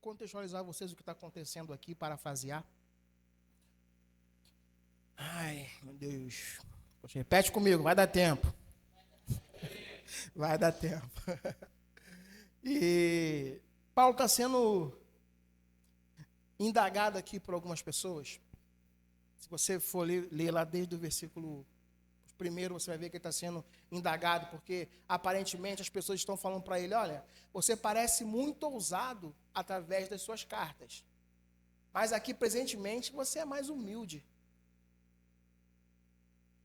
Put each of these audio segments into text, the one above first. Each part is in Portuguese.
contextualizar vocês o que está acontecendo aqui, parafrasear. Ai, meu Deus. Poxa, repete comigo, vai dar tempo. Vai dar tempo. E Paulo está sendo indagado aqui por algumas pessoas. Se você for ler lá desde o versículo 1, você vai ver que ele está sendo indagado, porque aparentemente as pessoas estão falando para ele: olha, você parece muito ousado através das suas cartas, mas aqui presentemente você é mais humilde.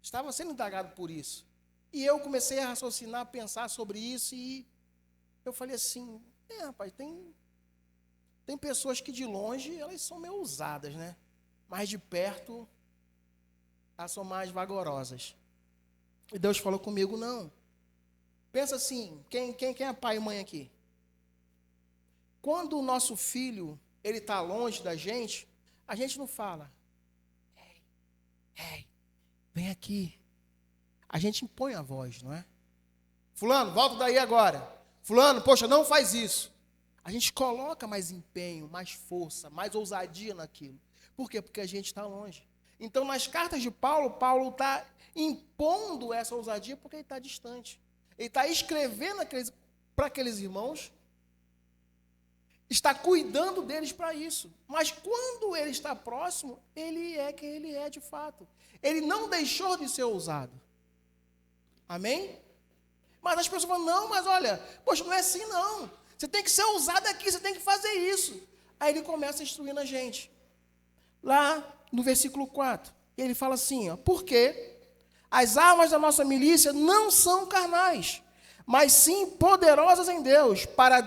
Estava sendo indagado por isso. E eu comecei a raciocinar, a pensar sobre isso, e eu falei assim: rapaz, tem pessoas que de longe elas são meio ousadas, né? Mas de perto elas são mais vagarosas. E Deus falou comigo: não. Pensa assim, quem é pai e mãe aqui? Quando o nosso filho ele está longe da gente, a gente não fala: ei, vem aqui. A gente impõe a voz, não é? Fulano, volta daí agora. Fulano, poxa, não faz isso. A gente coloca mais empenho, mais força, mais ousadia naquilo. Por quê? Porque a gente está longe. Então, nas cartas de Paulo, Paulo está impondo essa ousadia porque ele está distante. Ele está escrevendo para aqueles irmãos, está cuidando deles para isso. Mas quando ele está próximo, ele é quem ele é de fato. Ele não deixou de ser ousado. Amém? Mas as pessoas falam: não, mas olha, poxa, não é assim não. Você tem que ser ousado aqui, você tem que fazer isso. Aí ele começa a instruir a gente. Lá no versículo 4, ele fala assim: porque as armas da nossa milícia não são carnais, mas sim poderosas em Deus, para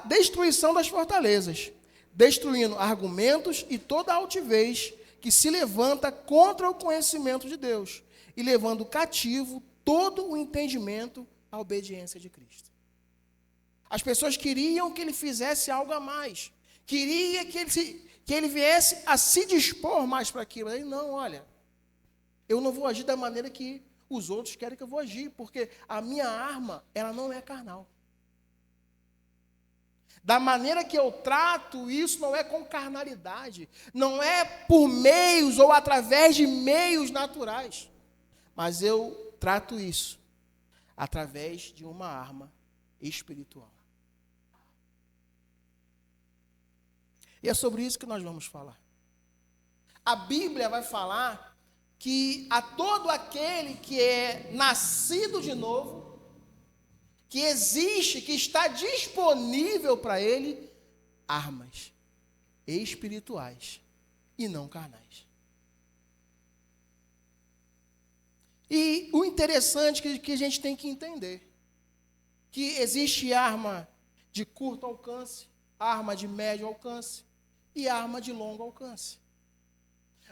destruição das fortalezas, destruindo argumentos e toda altivez que se levanta contra o conhecimento de Deus, e levando cativo todo o entendimento à obediência de Cristo. As pessoas queriam que ele fizesse algo a mais, queria que ele viesse a se dispor mais para aquilo. Aí, não, olha, eu não vou agir da maneira que os outros querem que eu vou agir, porque a minha arma, ela não é carnal. Da maneira que eu trato isso, não é com carnalidade, não é por meios ou através de meios naturais, mas eu trato isso através de uma arma espiritual. E é sobre isso que nós vamos falar. A Bíblia vai falar que a todo aquele que é nascido de novo, que existe, que está disponível para ele, armas espirituais e não carnais. E o interessante que a gente tem que entender, que existe arma de curto alcance, arma de médio alcance e arma de longo alcance.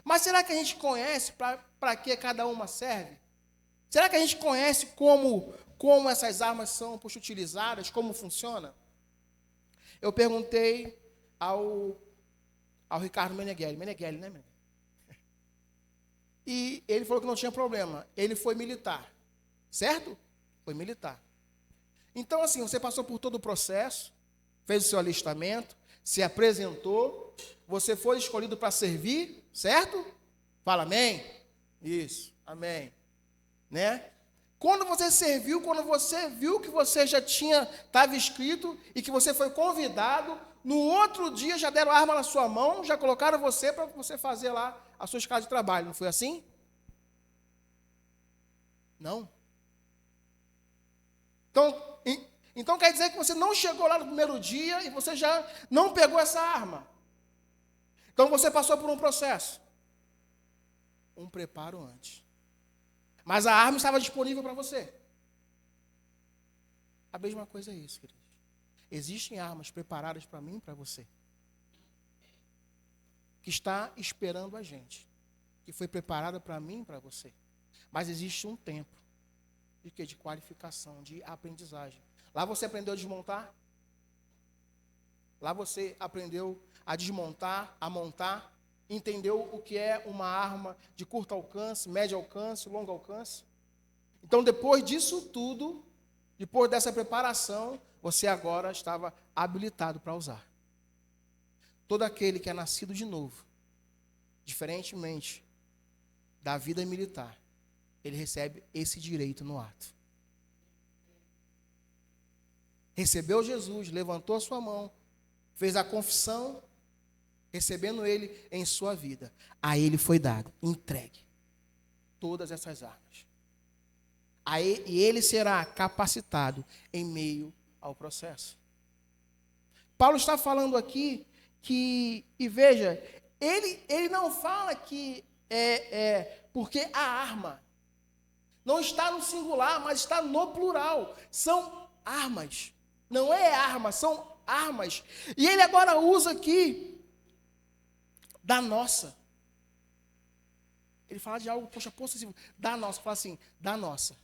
Mas será que a gente conhece para que cada uma serve? Será que a gente conhece como essas armas são utilizadas, como funciona? Eu perguntei ao Ricardo Meneghelli, né, Meneghelli? E ele falou que não tinha problema. Ele foi militar, certo? Foi militar. Então, assim, você passou por todo o processo, fez o seu alistamento, se apresentou, você foi escolhido para servir, certo? Fala amém? Isso, amém. Né? Quando você serviu, quando você viu que você já estava inscrito e que você foi convidado, no outro dia já deram a arma na sua mão, já colocaram você para você fazer lá a sua escala de trabalho. Não foi assim? Não. Então quer dizer que você não chegou lá no primeiro dia e você já não pegou essa arma. Então você passou por um processo. Um preparo antes. Mas a arma estava disponível para você. A mesma coisa é isso, queridos. Existem armas preparadas para mim e para você. Que está esperando a gente. Que foi preparada para mim e para você. Mas existe um tempo de quê? De qualificação, de aprendizagem. Lá você aprendeu a desmontar. Lá você aprendeu a desmontar, a montar. Entendeu o que é uma arma de curto alcance, médio alcance, longo alcance. Então, depois disso tudo, depois dessa preparação, você agora estava habilitado para usar. Todo aquele que é nascido de novo, diferentemente da vida militar, ele recebe esse direito no ato. Recebeu Jesus, levantou a sua mão, fez a confissão, recebendo ele em sua vida. A ele foi dado, entregue, todas essas armas. E ele será capacitado em meio ao processo. Paulo está falando aqui que, e veja, ele não fala que porque a arma não está no singular, mas está no plural. São armas. Não é arma, são armas. E ele agora usa aqui da nossa. Ele fala de algo, possessivo. Da nossa, fala assim, da nossa.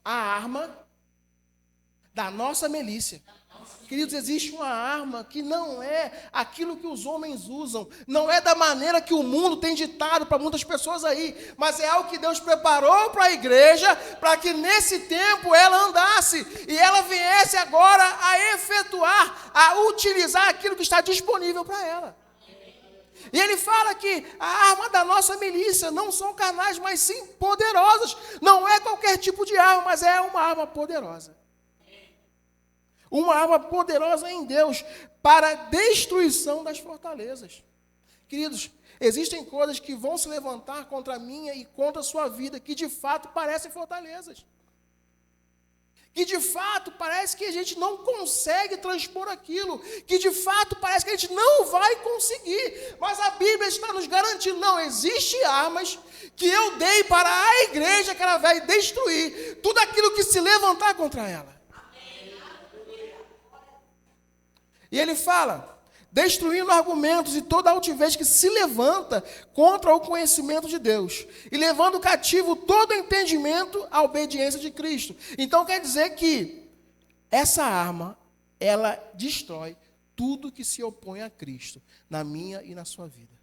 A arma da nossa milícia. Queridos, existe uma arma que não é aquilo que os homens usam, não é da maneira que o mundo tem ditado para muitas pessoas aí, mas é algo que Deus preparou para a igreja, para que nesse tempo ela andasse, e ela viesse agora a efetuar, a utilizar aquilo que está disponível para ela. E ele fala que a arma da nossa milícia não são carnais, mas sim poderosas. Não é qualquer tipo de arma, mas é uma arma poderosa. Uma arma poderosa em Deus para a destruição das fortalezas. Queridos, existem coisas que vão se levantar contra a minha e contra a sua vida, que de fato parecem fortalezas. Que de fato parece que a gente não consegue transpor aquilo, que de fato parece que a gente não vai conseguir, mas a Bíblia está nos garantindo, não, existem armas que eu dei para a igreja que ela vai destruir tudo aquilo que se levantar contra ela. E ele fala, destruindo argumentos e toda altivez que se levanta contra o conhecimento de Deus, e levando cativo todo entendimento à obediência de Cristo. Então quer dizer que essa arma, ela destrói tudo que se opõe a Cristo, na minha e na sua vida.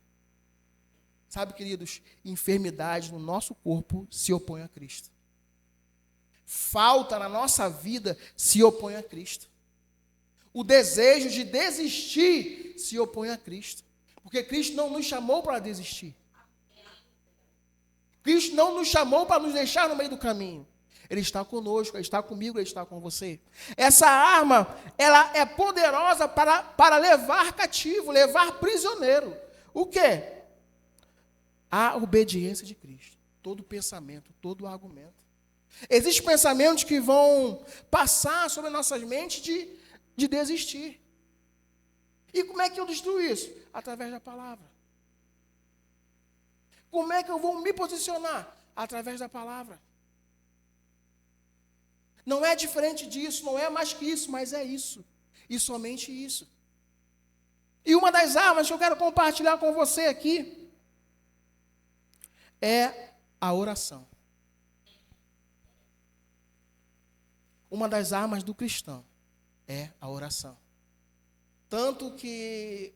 Sabe, queridos, enfermidade no nosso corpo se opõe a Cristo. Falta na nossa vida se opõe a Cristo. O desejo de desistir se opõe a Cristo. Porque Cristo não nos chamou para desistir. Cristo não nos chamou para nos deixar no meio do caminho. Ele está conosco, Ele está comigo, Ele está com você. Essa arma, ela é poderosa para levar cativo, levar prisioneiro. O quê? A obediência de Cristo. Todo pensamento, todo argumento. Existem pensamentos que vão passar sobre nossas mentes de desistir. E como é que eu destruo isso? Através da palavra. Como é que eu vou me posicionar? Através da palavra. Não é diferente disso, não é mais que isso, mas é isso. E somente isso. E uma das armas que eu quero compartilhar com você aqui é a oração. Uma das armas do cristão é a oração. Tanto que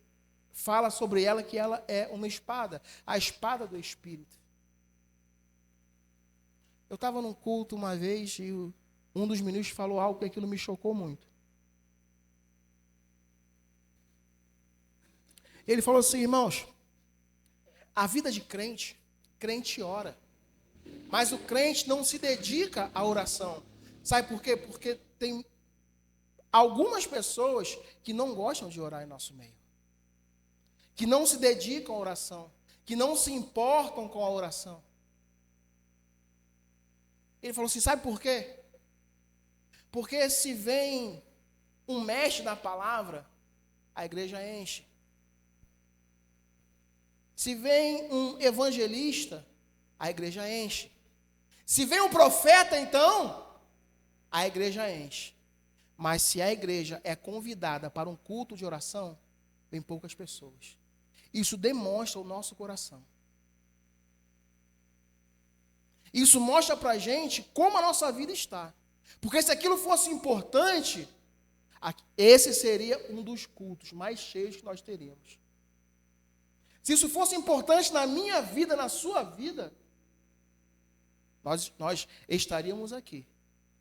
fala sobre ela que ela é uma espada, a espada do Espírito. Eu estava num culto uma vez e um dos ministros falou algo que aquilo me chocou muito. Ele falou assim, irmãos, a vida de crente ora, mas o crente não se dedica à oração. Sabe por quê? Porque tem algumas pessoas que não gostam de orar em nosso meio, que não se dedicam à oração, que não se importam com a oração. Ele falou assim, sabe por quê? Porque se vem um mestre da palavra, a igreja enche. Se vem um evangelista, a igreja enche. Se vem um profeta, então, a igreja enche. Mas se a igreja é convidada para um culto de oração, vem poucas pessoas. Isso demonstra o nosso coração. Isso mostra para a gente como a nossa vida está. Porque se aquilo fosse importante, esse seria um dos cultos mais cheios que nós teríamos. Se isso fosse importante na minha vida, na sua vida, nós estaríamos aqui.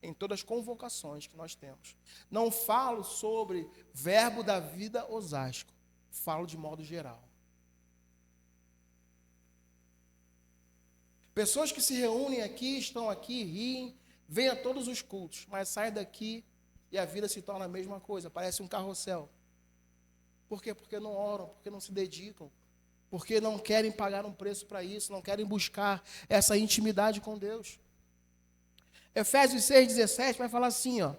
em todas as convocações que nós temos. Não falo sobre Verbo da Vida Osasco, falo de modo geral. Pessoas que se reúnem aqui, estão aqui, riem, vêm a todos os cultos, mas saem daqui e a vida se torna a mesma coisa, parece um carrossel. Por quê? Porque não oram, porque não se dedicam, porque não querem pagar um preço para isso, não querem buscar essa intimidade com Deus. Efésios 6,17 vai falar assim, ó.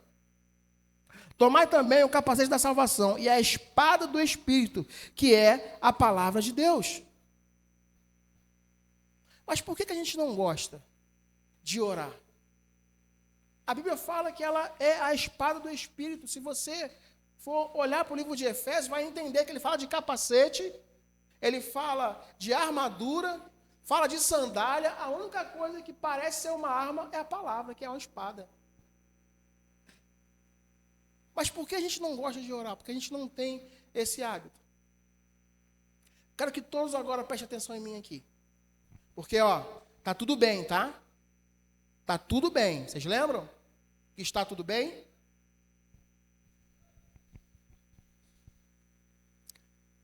Tomai também o capacete da salvação e a espada do Espírito, que é a palavra de Deus. Mas por que a gente não gosta de orar? A Bíblia fala que ela é a espada do Espírito. Se você for olhar para o livro de Efésios, vai entender que ele fala de capacete, ele fala de armadura, fala de sandália. A única coisa que parece ser uma arma é a palavra, que é uma espada. Mas por que a gente não gosta de orar? Porque a gente não tem esse hábito. Quero que todos agora prestem atenção em mim aqui. Porque, ó, tá tudo bem, tá? Tá tudo bem. Vocês lembram que está tudo bem?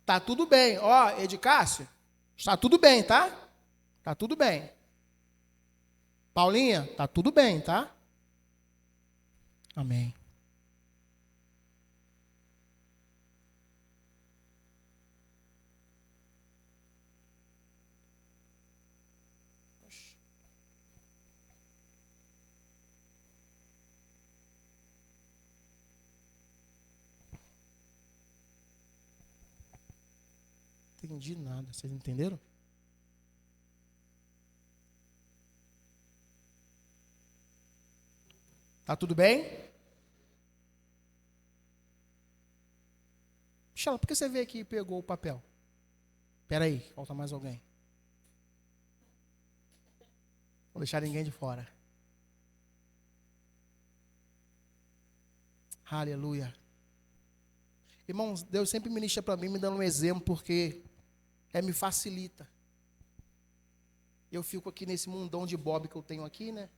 Tá tudo bem. Ó, Edicácio, está tudo bem, tá? Tá tudo bem. Paulinha, tá tudo bem, tá? Amém. Entendi nada. Vocês entenderam? Tá tudo bem? Michela, por que você veio aqui e pegou o papel? Espera aí, falta mais alguém. Não vou deixar ninguém de fora. Aleluia. Irmãos, Deus sempre ministra para mim, me dando um exemplo, porque me facilita. Eu fico aqui nesse mundão de Bob que eu tenho aqui, né?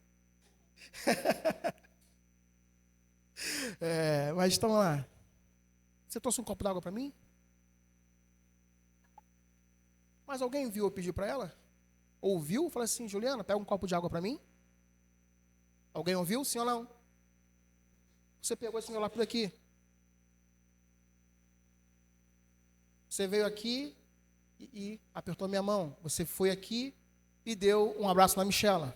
Mas então lá. Você trouxe um copo d'água para mim? Mas alguém viu eu pedir para ela? Ouviu? Falei assim, Juliana, pega um copo de água para mim. Alguém ouviu? Sim ou não? Você pegou esse meu lápis aqui. Você veio aqui e apertou minha mão. Você foi aqui e deu um abraço na Michela.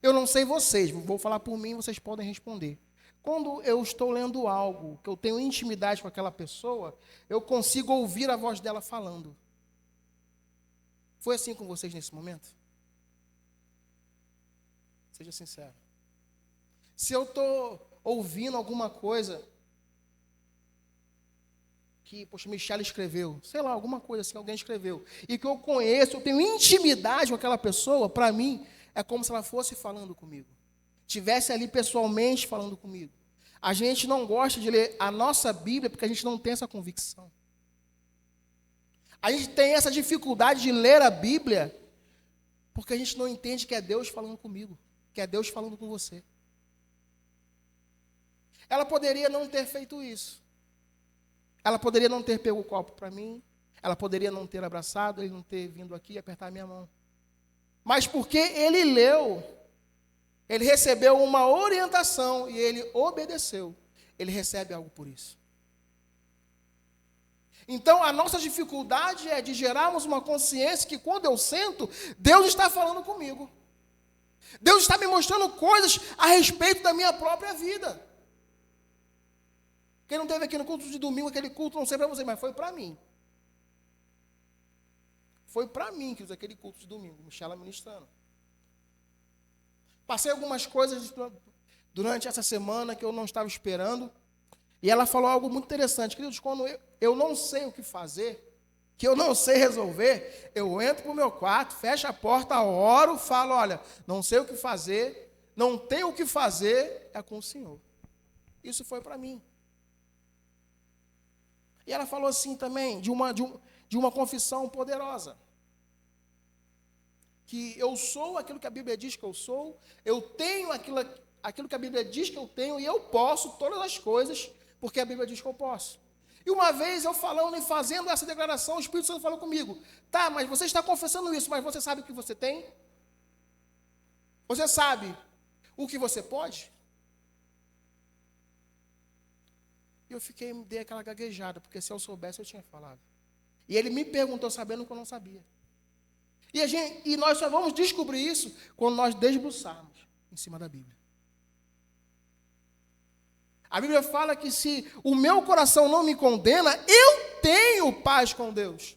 Eu não sei vocês, vou falar por mim, vocês podem responder. Quando eu estou lendo algo, que eu tenho intimidade com aquela pessoa, eu consigo ouvir a voz dela falando. Foi assim com vocês nesse momento? Seja sincero. Se eu estou ouvindo alguma coisa que, poxa, Michela escreveu, sei lá, alguma coisa assim, alguém escreveu, e que eu conheço, eu tenho intimidade com aquela pessoa, para mim, é como se ela fosse falando comigo. Tivesse ali pessoalmente falando comigo. A gente não gosta de ler a nossa Bíblia porque a gente não tem essa convicção. A gente tem essa dificuldade de ler a Bíblia porque a gente não entende que é Deus falando comigo, que é Deus falando com você. Ela poderia não ter feito isso. Ela poderia não ter pego o copo para mim. Ela poderia não ter abraçado, ele não ter vindo aqui e apertar a minha mão. Mas porque ele leu, ele recebeu uma orientação e ele obedeceu, ele recebe algo por isso. Então, a nossa dificuldade é de gerarmos uma consciência que quando eu sento, Deus está falando comigo. Deus está me mostrando coisas a respeito da minha própria vida. Quem não teve aqui no culto de domingo, aquele culto, não sei para você, mas foi para mim. Foi para mim que eu fiz aquele culto de domingo, Michela ministrando. Passei algumas coisas durante essa semana que eu não estava esperando. E ela falou algo muito interessante. Queridos, quando eu não sei o que fazer, que eu não sei resolver, eu entro para o meu quarto, fecho a porta, oro, falo, olha, não sei o que fazer, não tenho o que fazer, é com o Senhor. Isso foi para mim. E ela falou assim também, de uma confissão poderosa. Que eu sou aquilo que a Bíblia diz que eu sou, eu tenho aquilo que a Bíblia diz que eu tenho e eu posso todas as coisas, porque a Bíblia diz que eu posso. E uma vez eu falando e fazendo essa declaração, o Espírito Santo falou comigo, tá, mas você está confessando isso, mas você sabe o que você tem? Você sabe o que você pode? E eu dei aquela gaguejada, porque se eu soubesse eu tinha falado. E ele me perguntou sabendo que eu não sabia. E nós só vamos descobrir isso quando nós desbruçarmos em cima da Bíblia. A Bíblia fala que se o meu coração não me condena, eu tenho paz com Deus.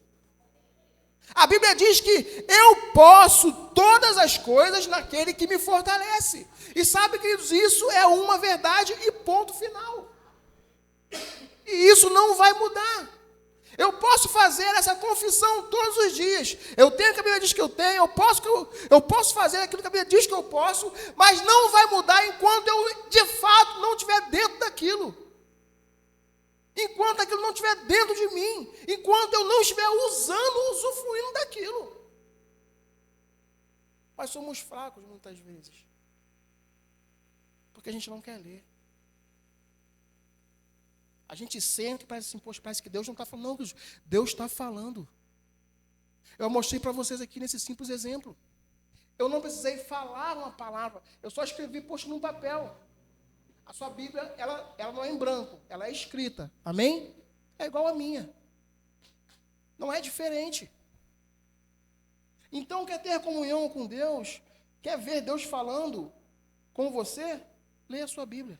A Bíblia diz que eu posso todas as coisas naquele que me fortalece. E sabe, queridos, isso é uma verdade e ponto final. E isso não vai mudar. Eu posso fazer essa confissão todos os dias. Eu tenho o que a Bíblia diz que eu tenho, eu posso fazer aquilo que a Bíblia diz que eu posso, mas não vai mudar enquanto eu, de fato, não estiver dentro daquilo. Enquanto aquilo não estiver dentro de mim. Enquanto eu não estiver usando, usufruindo daquilo. Mas somos fracos muitas vezes. Porque a gente não quer ler. A gente sente e parece assim, poxa, parece que Deus não está falando. Não, Deus está falando. Eu mostrei para vocês aqui nesse simples exemplo. Eu não precisei falar uma palavra. Eu só escrevi, poxa, num papel. A sua Bíblia, ela não é em branco, ela é escrita. Amém? É igual a minha. Não é diferente. Então, quer ter comunhão com Deus? Quer ver Deus falando com você? Leia a sua Bíblia.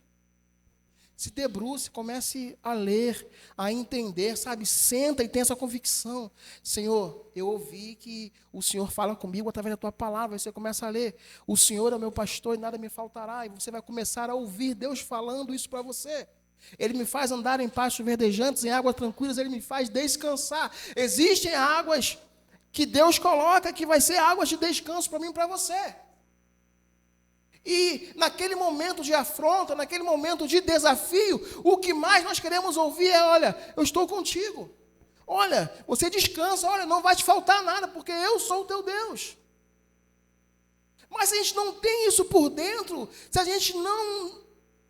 Se debruce, comece a ler, a entender, sabe? Senta e tenha essa convicção. Senhor, eu ouvi que o Senhor fala comigo através da tua palavra. Aí você começa a ler. O Senhor é o meu pastor e nada me faltará. E você vai começar a ouvir Deus falando isso para você. Ele me faz andar em pastos verdejantes, em águas tranquilas, Ele me faz descansar. Existem águas que Deus coloca que vai ser águas de descanso para mim e para você. E naquele momento de afronta, naquele momento de desafio, o que mais nós queremos ouvir é, olha, eu estou contigo. Olha, você descansa, olha, não vai te faltar nada, porque eu sou o teu Deus. Mas se a gente não tem isso por dentro, se a gente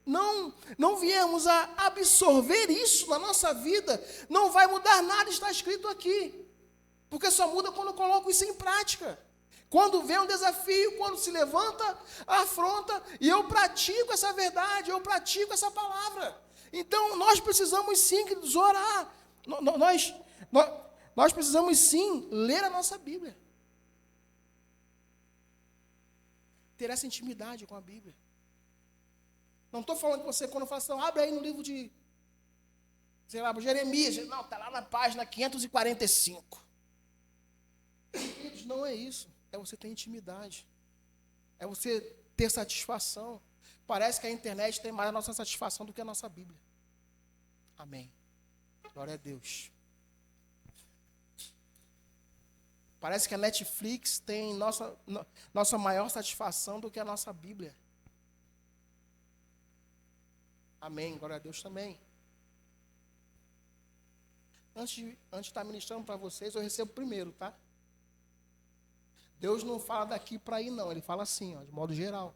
não viemos a absorver isso na nossa vida, não vai mudar nada, está escrito aqui. Porque só muda quando eu coloco isso em prática. Quando vem um desafio, quando se levanta a afronta, e eu pratico essa verdade, eu pratico essa palavra. Então, nós precisamos sim orar. Nós precisamos sim ler a nossa Bíblia. Ter essa intimidade com a Bíblia. Não estou falando que você, quando eu faço, abre aí no livro de, sei lá, Jeremias. Não, está lá na página 545. Não é isso. É você ter intimidade. É você ter satisfação. Parece que a internet tem mais a nossa satisfação do que a nossa Bíblia. Amém. Glória a Deus. Parece que a Netflix tem nossa maior satisfação do que a nossa Bíblia. Amém. Glória a Deus também. Antes de estar ministrando para vocês, eu recebo primeiro, tá? Deus não fala daqui para aí, não. Ele fala assim, ó, de modo geral.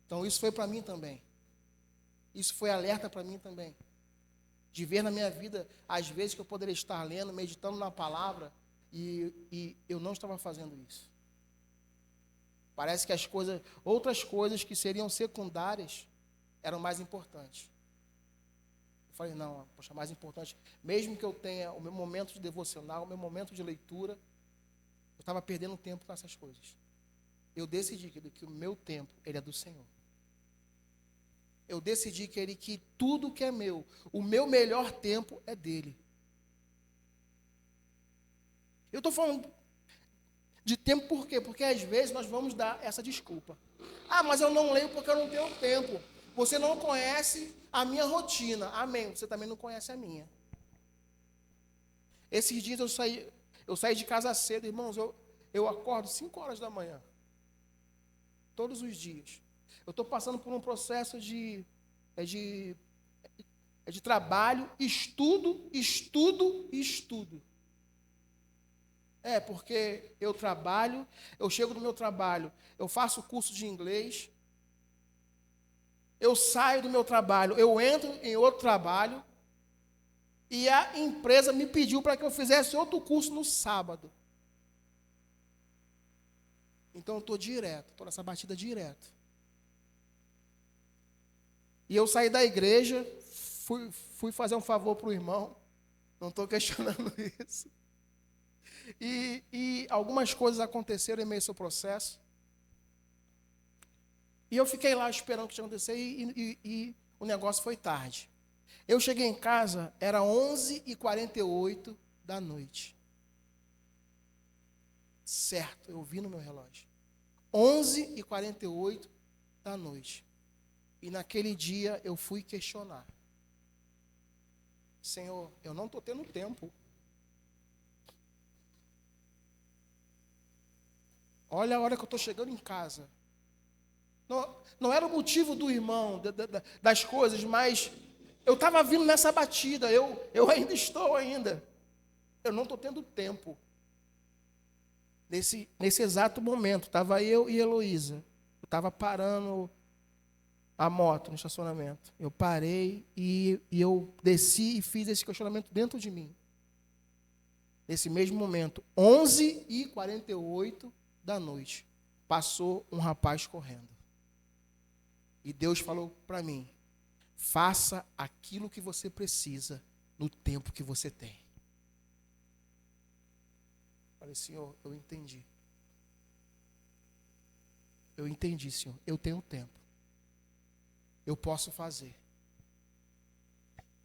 Então, isso foi para mim também. Isso foi alerta para mim também. De ver na minha vida, às vezes, que eu poderia estar lendo, meditando na palavra, e eu não estava fazendo isso. Parece que outras coisas que seriam secundárias, eram mais importantes. Eu falei, não, poxa, mais importante. Mesmo que eu tenha o meu momento de devocional, o meu momento de leitura, eu estava perdendo tempo com essas coisas. Eu decidi que o meu tempo, ele é do Senhor. Eu decidi que tudo que é meu, o meu melhor tempo é dele. Eu estou falando de tempo por quê? Porque às vezes nós vamos dar essa desculpa. Ah, mas eu não leio porque eu não tenho tempo. Você não conhece a minha rotina. Amém. Você também não conhece a minha. Esses dias eu saí de casa cedo, irmãos, eu acordo 5 horas da manhã. Todos os dias. Eu estou passando por um processo de trabalho, estudo. Porque eu trabalho, eu chego no meu trabalho, eu faço curso de inglês, eu saio do meu trabalho, eu entro em outro trabalho, e a empresa me pediu para que eu fizesse outro curso no sábado. Então eu estou direto, estou nessa batida direto. E eu saí da igreja, fui fazer um favor para o irmão, não estou questionando isso. E algumas coisas aconteceram em meio ao seu processo. E eu fiquei lá esperando o que tinha acontecido e o negócio foi tarde. Eu cheguei em casa, era 11h48 da noite. Certo, eu vi no meu relógio. 11h48 da noite. E naquele dia eu fui questionar. Senhor, eu não estou tendo tempo. Olha a hora que eu estou chegando em casa. Não era o motivo do irmão, das coisas, mas eu estava vindo nessa batida, eu ainda estou ainda. Eu não estou tendo tempo. Nesse exato momento, estava eu e Heloísa. Eu estava parando a moto no estacionamento. Eu parei e eu desci e fiz esse questionamento dentro de mim. Nesse mesmo momento, 11h48 da noite, passou um rapaz correndo. E Deus falou para mim, faça aquilo que você precisa no tempo que você tem. Falei, Senhor, eu entendi. Eu entendi, Senhor. Eu tenho tempo. Eu posso fazer.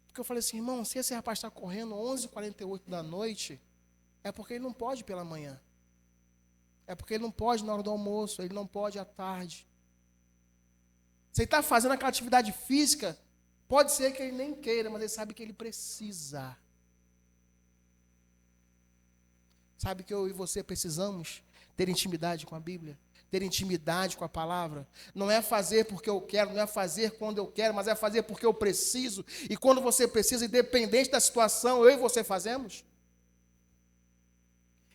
Porque eu falei assim, irmão, se esse rapaz está correndo 11h48 da noite, é porque ele não pode pela manhã. É porque ele não pode na hora do almoço, ele não pode à tarde. Se ele está fazendo aquela atividade física, pode ser que ele nem queira, mas ele sabe que ele precisa. Sabe que eu e você precisamos ter intimidade com a Bíblia? Ter intimidade com a palavra? Não é fazer porque eu quero, não é fazer quando eu quero, mas é fazer porque eu preciso. E quando você precisa, independente da situação, eu e você fazemos?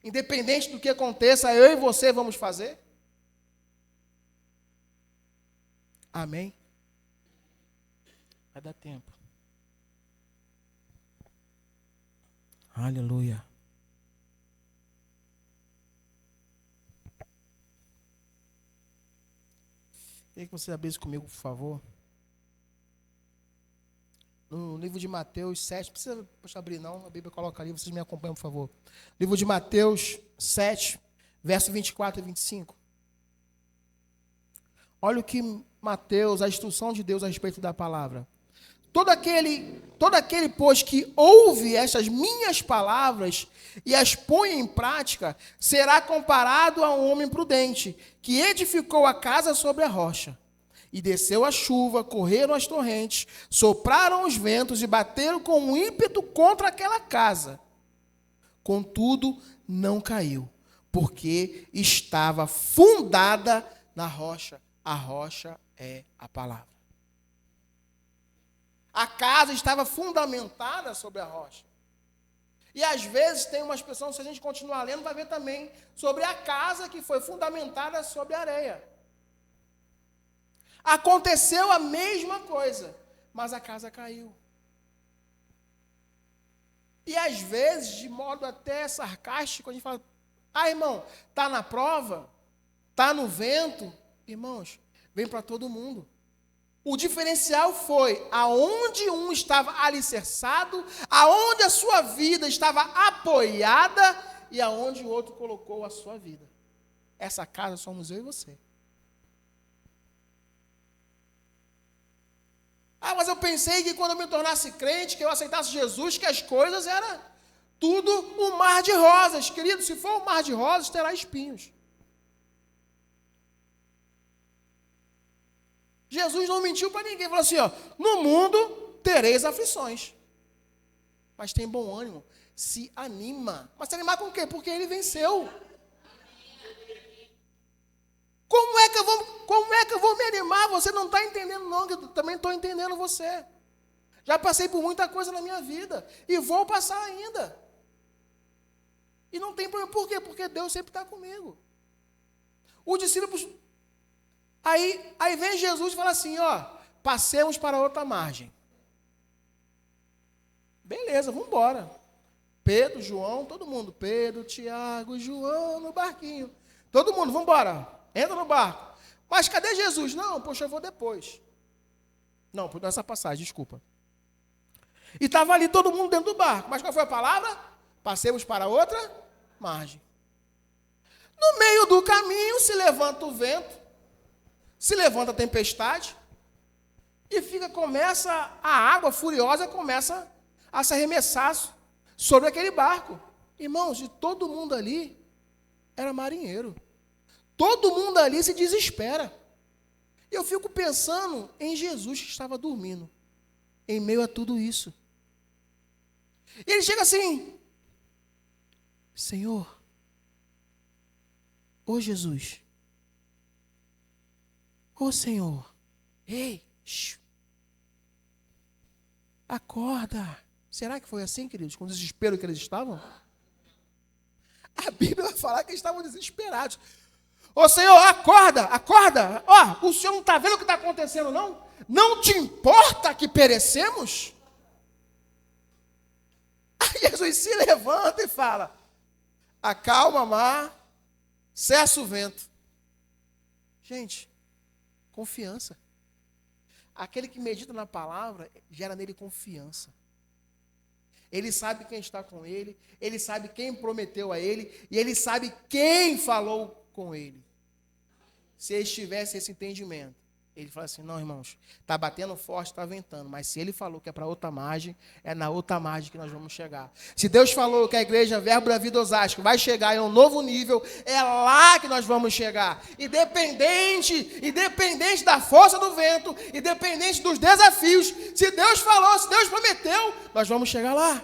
Independente do que aconteça, eu e você vamos fazer? Amém? Vai dar tempo. Aleluia. Queria que você abrisse comigo, por favor. No livro de Mateus 7, não precisa abrir não, a Bíblia coloca ali, vocês me acompanham, por favor. Livro de Mateus 7, verso 24 e 25. Olha o que Mateus, a instrução de Deus a respeito da palavra. Todo aquele, pois, que ouve estas minhas palavras e as põe em prática, será comparado a um homem prudente, que edificou a casa sobre a rocha. E desceu a chuva, correram as torrentes, sopraram os ventos e bateram com ímpeto contra aquela casa. Contudo, não caiu, porque estava fundada na rocha. A rocha é a palavra. A casa estava fundamentada sobre a rocha. E às vezes tem uma expressão, se a gente continuar lendo, vai ver também sobre a casa que foi fundamentada sobre a areia. Aconteceu a mesma coisa, mas a casa caiu. E às vezes, de modo até sarcástico, a gente fala, irmão, está na prova? Está no vento? Irmãos, vem para todo mundo. O diferencial foi aonde um estava alicerçado, aonde a sua vida estava apoiada e aonde o outro colocou a sua vida. Essa casa somos eu e você. Mas eu pensei que quando eu me tornasse crente, que eu aceitasse Jesus, que as coisas eram tudo um mar de rosas. Querido, se for um mar de rosas, terá espinhos. Jesus não mentiu para ninguém. Falou assim, no mundo tereis aflições. Mas tem bom ânimo. Se anima. Mas se animar com o quê? Porque ele venceu. Como é que eu vou me animar? Você não está entendendo não, que eu também estou entendendo você. Já passei por muita coisa na minha vida. E vou passar ainda. E não tem problema. Por quê? Porque Deus sempre está comigo. Os discípulos... Aí vem Jesus e fala assim, passemos para outra margem. Beleza, vamos embora. Pedro, João, todo mundo. Pedro, Tiago, João no barquinho. Todo mundo, vamos embora. Entra no barco. Mas cadê Jesus? Não, poxa, eu vou depois. Não, por essa passagem, desculpa. E estava ali todo mundo dentro do barco. Mas qual foi a palavra? Passemos para outra margem. No meio do caminho se levanta o vento, se levanta a tempestade, e começa a água furiosa começa a se arremessar sobre aquele barco. Irmãos, de todo mundo ali era marinheiro. Todo mundo ali se desespera. E eu fico pensando em Jesus que estava dormindo, em meio a tudo isso. E ele chega assim: Senhor, ô Jesus, ô Senhor, ei, acorda. Será que foi assim, queridos, com o desespero que eles estavam? A Bíblia vai falar que eles estavam desesperados. Ô Senhor, acorda, acorda. Ó, o Senhor não está vendo o que está acontecendo, não? Não te importa que perecemos? Aí Jesus se levanta e fala: acalma, mar, cessa o vento. Gente, confiança. Aquele que medita na palavra, gera nele confiança. Ele sabe quem está com ele, ele sabe quem prometeu a ele, e ele sabe quem falou com ele. Se eles tivessem esse entendimento, ele fala assim: não, irmãos, está batendo forte, está ventando, mas se ele falou que é para outra margem, é na outra margem que nós vamos chegar. Se Deus falou que a igreja Verbo da Vida Osasco vai chegar em um novo nível, é lá que nós vamos chegar. Independente da força do vento, independente dos desafios, se Deus falou, se Deus prometeu, nós vamos chegar lá.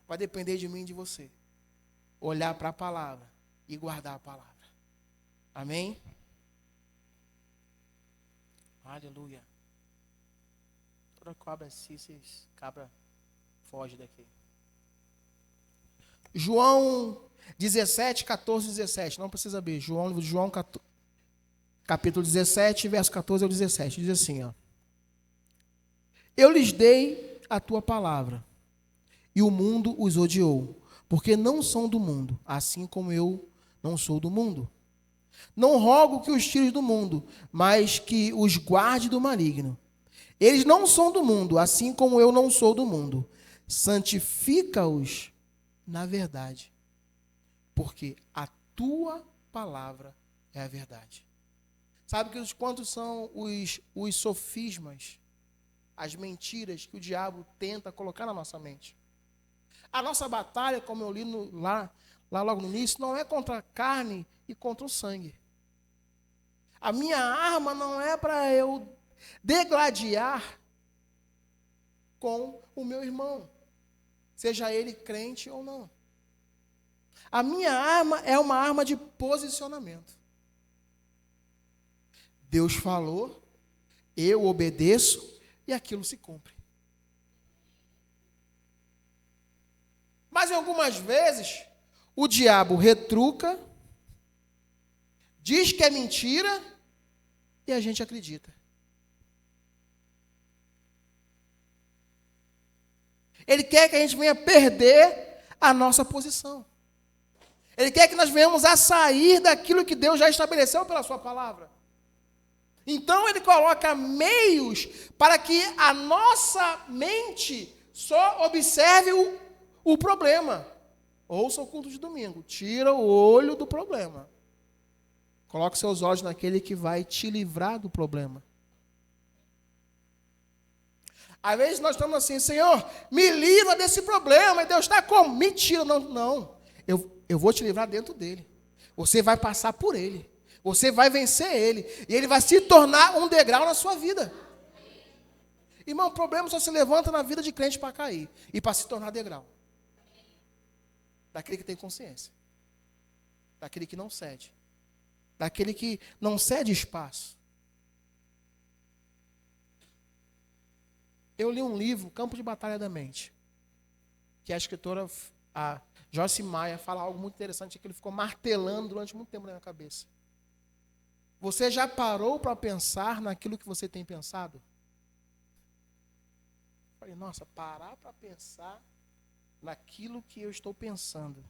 Vai depender de mim e de você. Olhar para a palavra e guardar a palavra. Amém? Aleluia. Toda cobra assim, cabra foge daqui. João 17, 14 e 17. Não precisa abrir. João, capítulo 17, verso 14 ao 17. Diz assim, ó: eu lhes dei a tua palavra, e o mundo os odiou, porque não são do mundo, assim como eu não sou do mundo. Não rogo que os tires do mundo, mas que os guarde do maligno. Eles não são do mundo, assim como eu não sou do mundo. Santifica-os na verdade, porque a tua palavra é a verdade. Sabe quantos são os sofismas, as mentiras que o diabo tenta colocar na nossa mente? A nossa batalha, como eu li lá logo no início, não é contra a carne e contra o sangue. A minha arma não é para eu degladiar com o meu irmão, seja ele crente ou não. A minha arma é uma arma de posicionamento. Deus falou, eu obedeço e aquilo se cumpre. Mas em algumas vezes, o diabo retruca, diz que é mentira e a gente acredita. Ele quer que a gente venha perder a nossa posição. Ele quer que nós venhamos a sair daquilo que Deus já estabeleceu pela sua palavra. Então ele coloca meios para que a nossa mente só observe o problema. Ouça o culto de domingo, tira o olho do problema. Coloque seus olhos naquele que vai te livrar do problema. Às vezes nós estamos assim: Senhor, me livra desse problema. E Deus está como? Me tira. Não. Eu vou te livrar dentro dele. Você vai passar por ele. Você vai vencer ele. E ele vai se tornar um degrau na sua vida. Irmão, o problema só se levanta na vida de crente para cair. E para se tornar degrau. Daquele que tem consciência. Daquele que não cede. Daquele que não cede espaço. Eu li um livro, Campo de Batalha da Mente, que a escritora, a Joyce Meyer, fala algo muito interessante, que ele ficou martelando durante muito tempo na minha cabeça. Você já parou para pensar naquilo que você tem pensado? Falei, nossa, parar para pensar naquilo que eu estou pensando.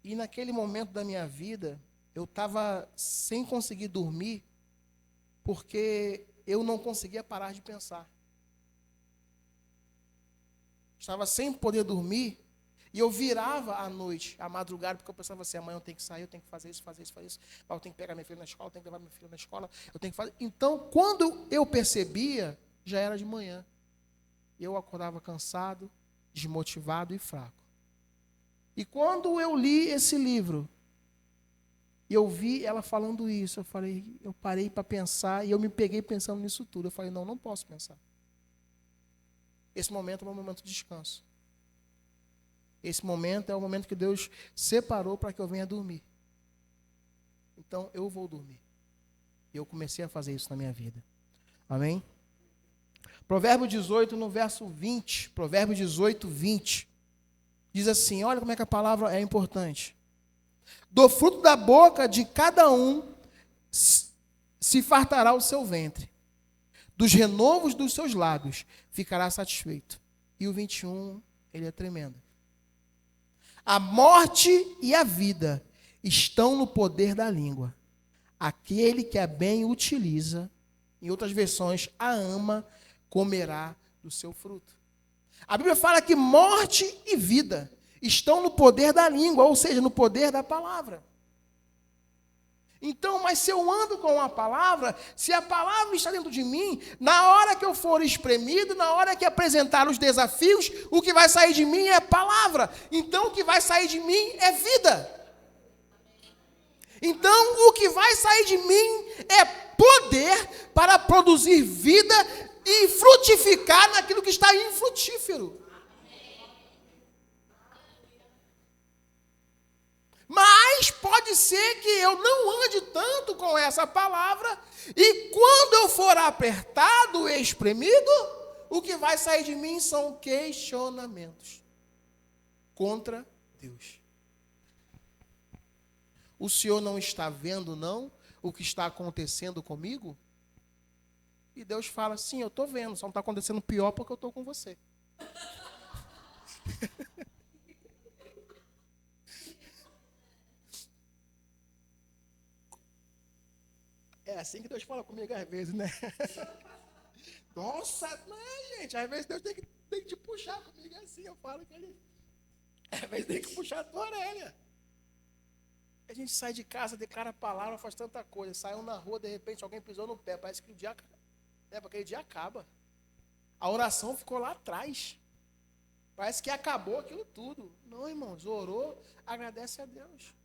E naquele momento da minha vida, eu estava sem conseguir dormir, porque eu não conseguia parar de pensar. Estava sem poder dormir, e eu virava à noite, à madrugada, porque eu pensava assim, amanhã eu tenho que sair, eu tenho que fazer isso. Eu tenho que pegar minha filha na escola, eu tenho que levar meu filho na escola, eu tenho que fazer. Então, quando eu percebia, já era de manhã. Eu acordava cansado, desmotivado e fraco. E quando eu li esse livro, eu vi ela falando isso, eu parei para pensar, e eu me peguei pensando nisso tudo. Eu falei, não posso pensar. Esse momento é o meu momento de descanso. Esse momento é o momento que Deus separou para que eu venha dormir. Então, eu vou dormir. E eu comecei a fazer isso na minha vida. Amém? Provérbio 18, no verso 20. Provérbio 18, 20. Diz assim, olha como é que a palavra é importante. Do fruto da boca de cada um se fartará o seu ventre. Dos renovos dos seus lábios ficará satisfeito. E o 21, ele é tremendo. A morte e a vida estão no poder da língua. Aquele que a bem utiliza, em outras versões, a ama, comerá do seu fruto. A Bíblia fala que morte e vida estão no poder da língua, ou seja, no poder da palavra. Então, mas se eu ando com a palavra, se a palavra está dentro de mim, na hora que eu for espremido, na hora que apresentar os desafios, o que vai sair de mim é palavra. Então, o que vai sair de mim é vida. Então, o que vai sair de mim é poder para produzir vida e frutificar naquilo que está infrutífero. Mas pode ser que eu não ande tanto com essa palavra, e quando eu for apertado e espremido, o que vai sair de mim são questionamentos contra Deus. O Senhor não está vendo, não, o que está acontecendo comigo? E Deus fala, sim, eu estou vendo, só não está acontecendo pior porque eu estou com você. É assim que Deus fala comigo às vezes, né? Nossa, não é, gente? Às vezes Deus tem que te puxar comigo assim. Eu falo que ele... Às vezes tem que puxar a tua orelha. A gente sai de casa, declara a palavra, faz tanta coisa. Saiu na rua, de repente alguém pisou no pé. Parece que o dia... aquele dia acaba. A oração ficou lá atrás. Parece que acabou aquilo tudo. Não, irmãos, orou, agradece a Deus.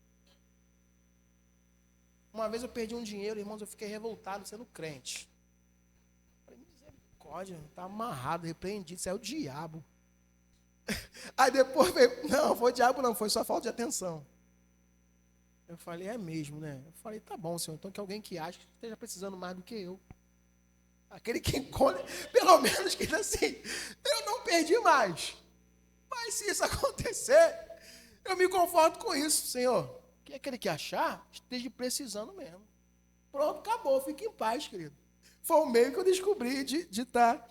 Uma vez eu perdi um dinheiro, irmãos, eu fiquei revoltado sendo crente. Falei, misericórdia, está amarrado, repreendido, isso é o diabo. Aí depois veio, não, foi o diabo não, foi só falta de atenção. Eu falei, é mesmo, né? Eu falei, tá bom, Senhor, então que alguém que acha que esteja precisando mais do que eu. Aquele que encontra, pelo menos que assim, eu não perdi mais. Mas se isso acontecer, eu me conforto com isso, Senhor. Que aquele que achar, esteja precisando mesmo. Pronto, acabou, fique em paz, querido. Foi o meio que eu descobri de estar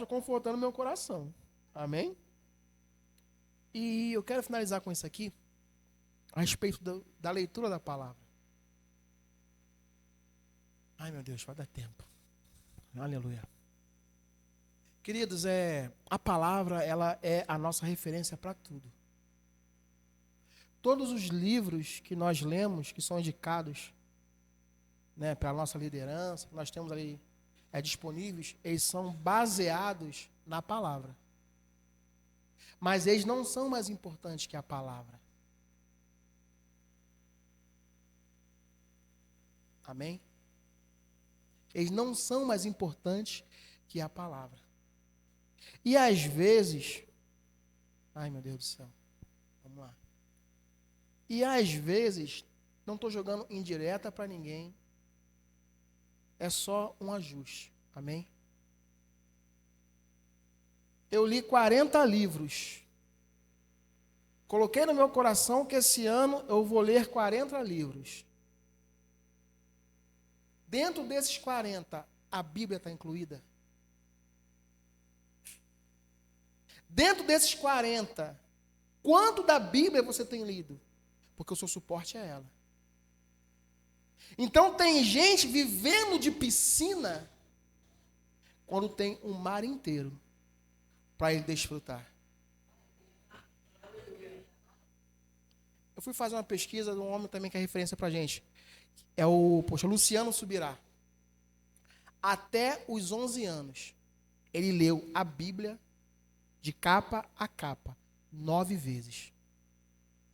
confortando meu coração. Amém? E eu quero finalizar com isso aqui, a respeito da leitura da palavra. Ai, meu Deus, vai dar tempo. Aleluia. Queridos, a palavra, ela é a nossa referência para tudo. Todos os livros que nós lemos, que são indicados, né, para a nossa liderança, que nós temos ali disponíveis, eles são baseados na palavra. Mas eles não são mais importantes que a palavra. Amém? Eles não são mais importantes que a palavra. E às vezes, ai meu Deus do céu, vamos lá. E às vezes, não estou jogando indireta para ninguém, é só um ajuste, amém? Eu li 40 livros, coloquei no meu coração que esse ano eu vou ler 40 livros. Dentro desses 40, a Bíblia está incluída? Dentro desses 40, quanto da Bíblia você tem lido? Porque o seu suporte é ela. Então tem gente vivendo de piscina quando tem um mar inteiro para ele desfrutar. Eu fui fazer uma pesquisa de um homem também que é referência para a gente. É o Luciano Subirá. Até os 11 anos, ele leu a Bíblia de capa a capa, 9 vezes.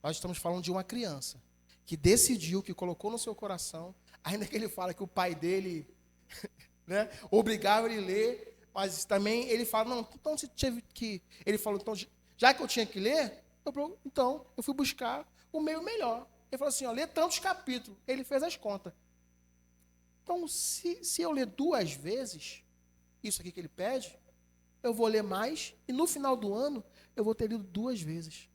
Nós estamos falando de uma criança que decidiu, que colocou no seu coração, ainda que ele fala que o pai dele né, obrigava ele a ler, mas também ele fala, não, então se tive que... Ele falou, então, já que eu tinha que ler, então eu fui buscar o meio melhor. Ele falou assim, ó, lê tantos capítulos. Ele fez as contas. Então, se eu ler 2 vezes, isso aqui que ele pede, eu vou ler mais, e no final do ano, eu vou ter lido 2 vezes.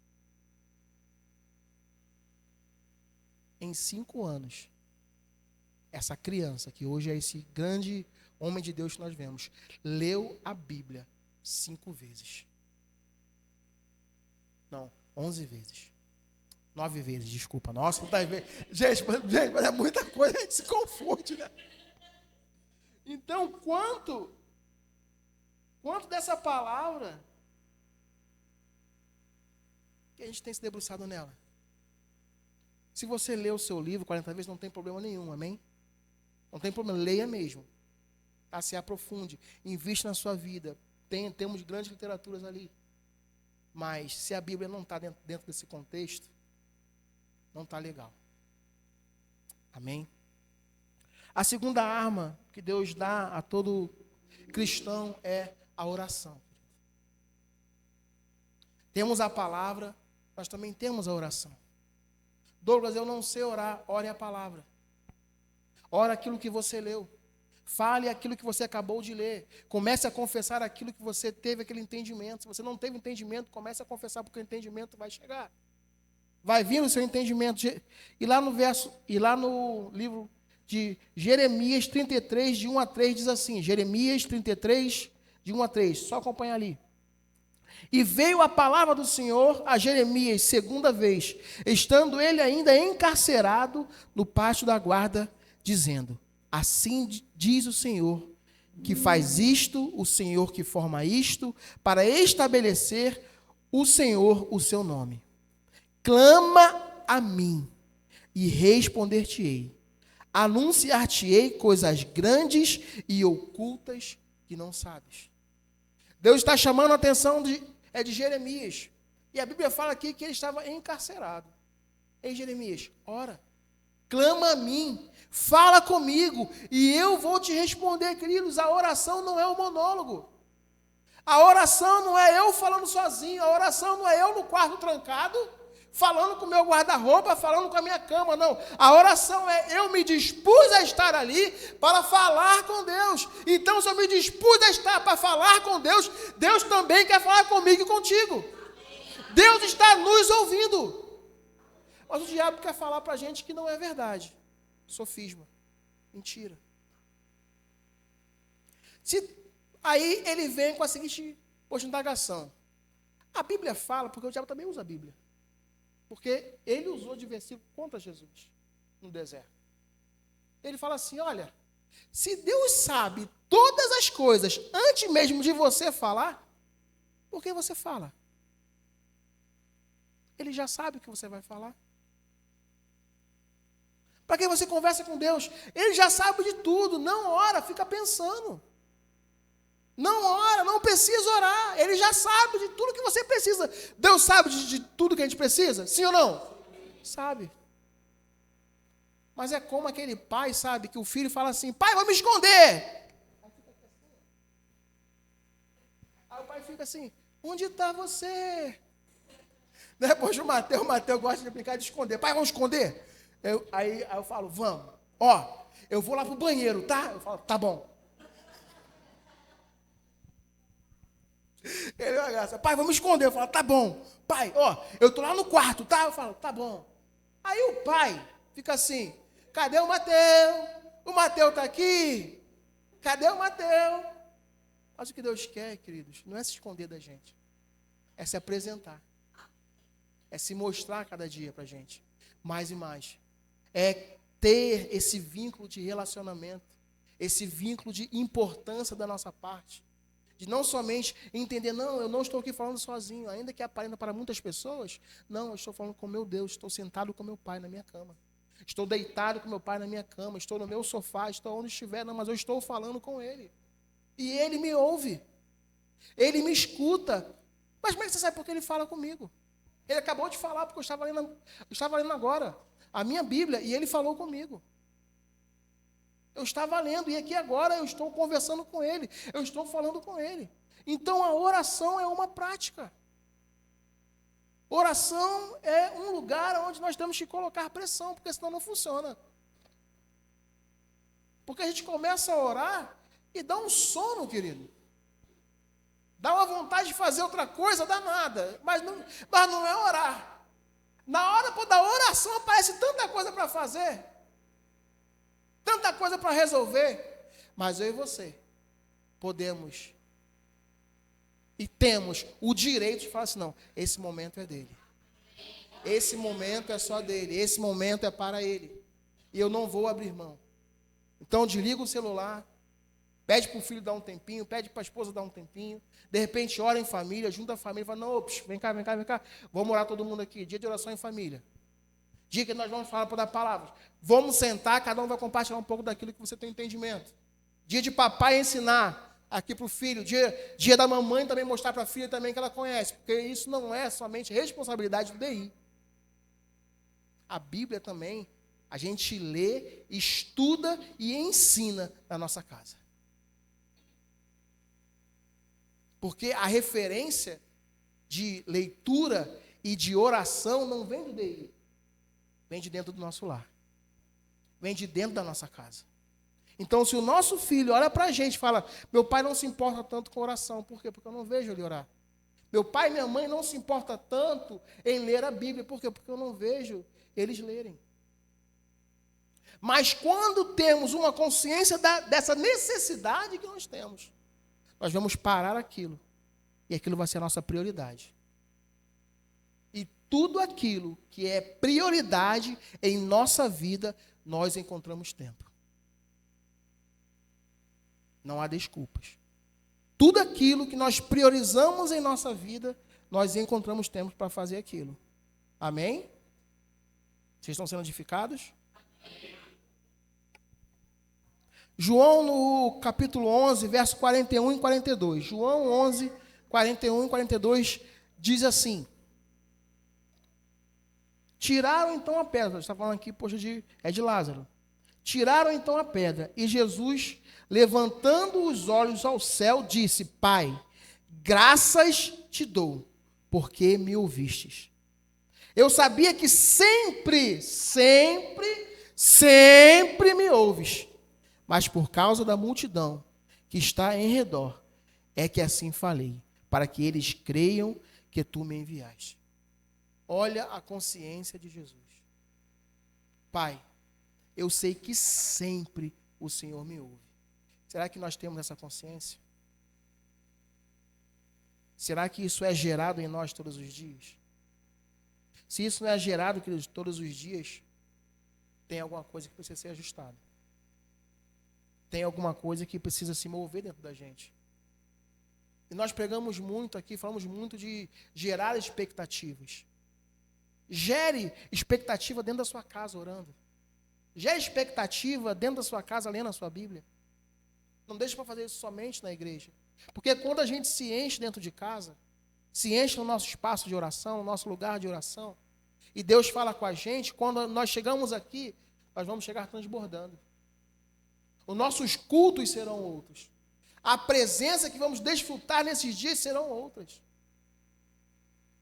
Em 5 anos, essa criança, que hoje é esse grande homem de Deus que nós vemos, leu a Bíblia 5 vezes. Não, 11 vezes. 9 vezes, desculpa. Nossa, não tá vendo. Gente, mas é muita coisa, a gente se confunde, né? Então, quanto dessa palavra que a gente tem se debruçado nela? Se você lê o seu livro 40 vezes, não tem problema nenhum, amém? Não tem problema, leia mesmo. Tá? Se aprofunde, invista na sua vida. Temos grandes literaturas ali. Mas se a Bíblia não está dentro desse contexto, não está legal. Amém? A segunda arma que Deus dá a todo cristão é a oração. Temos a palavra, nós também temos a oração. Douglas, eu não sei orar, ore a palavra. Ore aquilo que você leu. Fale aquilo que você acabou de ler. Comece a confessar aquilo que você teve, aquele entendimento. Se você não teve entendimento, comece a confessar, porque o entendimento vai chegar. Vai vir o seu entendimento. E lá no livro de Jeremias 33, de 1 a 3, diz assim, Jeremias 33, de 1 a 3, só acompanha ali. E veio a palavra do Senhor a Jeremias 2ª vez, estando ele ainda encarcerado no pátio da guarda, dizendo, assim diz o Senhor, que faz isto, o Senhor que forma isto, para estabelecer o Senhor o seu nome. Clama a mim, e responder-te-ei. Anunciar-te-ei coisas grandes e ocultas que não sabes. Deus está chamando a atenção de Jeremias. E a Bíblia fala aqui que ele estava encarcerado. Ei, Jeremias, ora, clama a mim, fala comigo, e eu vou te responder, queridos. A oração não é um monólogo. A oração não é eu falando sozinho. A oração não é eu no quarto trancado, falando com o meu guarda-roupa, falando com a minha cama, não. A oração é eu me dispus a estar ali para falar com Deus. Então, se eu me dispus a estar para falar com Deus, Deus também quer falar comigo e contigo. Deus está nos ouvindo. Mas o diabo quer falar para a gente que não é verdade. Sofisma. Mentira. Aí ele vem com a seguinte indagação. A Bíblia fala, porque o diabo também usa a Bíblia. Porque ele usou de versículo contra Jesus no deserto. Ele fala assim, olha, se Deus sabe todas as coisas antes mesmo de você falar, por que você fala? Ele já sabe o que você vai falar. Para que você conversa com Deus? Ele já sabe de tudo. Não ora, fica pensando. Não ora, não precisa orar. Ele já sabe de tudo que você precisa. Deus sabe de tudo que a gente precisa? Sim ou não? Sabe. Mas é como aquele pai, sabe, que o filho fala assim, pai, vou me esconder. Aí o pai fica assim, onde está você? Depois o Mateus gosta de brincar de esconder. Pai, vamos esconder? Aí eu falo, vamos. Ó, eu vou lá pro banheiro, tá? Eu falo, tá bom. Ele agacha, pai, vamos esconder. Eu falo, tá bom. Pai, ó, eu tô lá no quarto, tá? Eu falo, tá bom. Aí o pai fica assim, cadê o Mateus? O Mateus está aqui. Cadê o Mateus? Mas o que Deus quer, queridos, não é se esconder da gente. É se apresentar. É se mostrar cada dia para a gente. Mais e mais. É ter esse vínculo de relacionamento. Esse vínculo de importância da nossa parte. De não somente entender, não, eu não estou aqui falando sozinho. Ainda que aparenta para muitas pessoas. Não, eu estou falando com meu Deus. Estou sentado com meu Pai na minha cama. Estou deitado com meu Pai na minha cama. Estou no meu sofá. Estou onde estiver. Não, mas eu estou falando com Ele. E Ele me ouve. Ele me escuta. Mas como é que você sabe porque Ele fala comigo? Ele acabou de falar, porque eu estava lendo agora a minha Bíblia, e Ele falou comigo. Eu estava lendo, e aqui agora eu estou conversando com Ele. Eu estou falando com Ele. Então a oração é uma prática. Oração é um lugar onde nós temos que colocar pressão, porque senão não funciona. Porque a gente começa a orar e dá um sono, querido. Dá uma vontade de fazer outra coisa, dá nada. Mas não é orar. Na hora da oração aparece tanta coisa para fazer. Tanta coisa para resolver. Mas eu e você podemos e temos o direito de falar assim, não, esse momento é dele. Esse momento é só dele. Esse momento é para ele. E eu não vou abrir mão. Então desliga o celular. Pede para o filho dar um tempinho, pede para a esposa dar um tempinho. De repente, ora em família, junta a família, fala, não, vem cá. Vamos orar todo mundo aqui. Dia de oração em família. Dia que nós vamos falar para dar palavras. Vamos sentar, cada um vai compartilhar um pouco daquilo que você tem entendimento. Dia de papai ensinar aqui para o filho. Dia da mamãe também mostrar para a filha também que ela conhece. Porque isso não é somente responsabilidade do DI. A Bíblia também, a gente lê, estuda e ensina na nossa casa. Porque a referência de leitura e de oração não vem do DI. Vem de dentro do nosso lar. Vem de dentro da nossa casa. Então, se o nosso filho olha para a gente e fala, meu pai não se importa tanto com oração. Por quê? Porque eu não vejo ele orar. Meu pai e minha mãe não se importam tanto em ler a Bíblia. Por quê? Porque eu não vejo eles lerem. Mas quando temos uma consciência dessa necessidade que nós temos, nós vamos parar aquilo. E aquilo vai ser a nossa prioridade. E tudo aquilo que é prioridade em nossa vida, nós encontramos tempo. Não há desculpas. Tudo aquilo que nós priorizamos em nossa vida, nós encontramos tempo para fazer aquilo. Amém? Vocês estão sendo edificados? João, no capítulo 11, verso 41 e 42. João 11, 41 e 42 diz assim. Tiraram então a pedra. Está falando aqui, poxa, é de Lázaro. Tiraram então a pedra. E Jesus, levantando os olhos ao céu, disse, Pai, graças te dou, porque me ouvistes. Eu sabia que sempre me ouves. Mas por causa da multidão que está em redor, é que assim falei, para que eles creiam que tu me enviaste. Olha a consciência de Jesus. Pai, eu sei que sempre o Senhor me ouve. Será que nós temos essa consciência? Será que isso é gerado em nós todos os dias? Se isso não é gerado, queridos, todos os dias, tem alguma coisa que precisa ser ajustada. Tem alguma coisa que precisa se mover dentro da gente. E nós pregamos muito aqui, falamos muito de gerar expectativas. Gere expectativa dentro da sua casa orando. Gere expectativa dentro da sua casa lendo a sua Bíblia. Não deixe para fazer isso somente na igreja. Porque quando a gente se enche dentro de casa, se enche no nosso espaço de oração, no nosso lugar de oração, e Deus fala com a gente, quando nós chegamos aqui, nós vamos chegar transbordando. Os nossos cultos serão outros. A presença que vamos desfrutar nesses dias serão outras.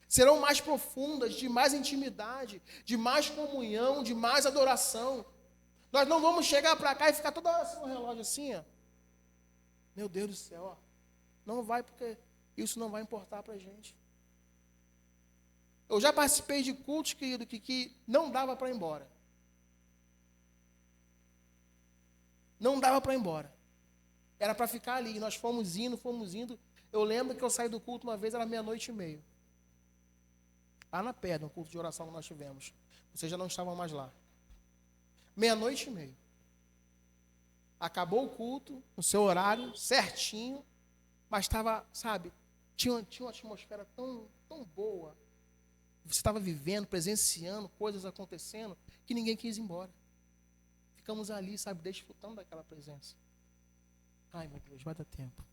Serão mais profundas, de mais intimidade, de mais comunhão, de mais adoração. Nós não vamos chegar para cá e ficar toda hora assim no relógio assim, ó. Meu Deus do céu, ó. Não vai, porque isso não vai importar para a gente. Eu já participei de cultos, querido, que não dava para ir embora. Não dava para ir embora. Era para ficar ali. Nós fomos indo. Eu lembro que eu saí do culto uma vez, era 00:30. Lá na pedra, no culto de oração que nós tivemos. Vocês já não estavam mais lá. 00:30. Acabou o culto, no seu horário, certinho, mas estava, sabe, tinha uma atmosfera tão boa. Você estava vivendo, presenciando, coisas acontecendo, que ninguém quis ir embora. Ficamos ali, sabe, desfrutando daquela presença. Ai, meu Deus, vai dar tempo.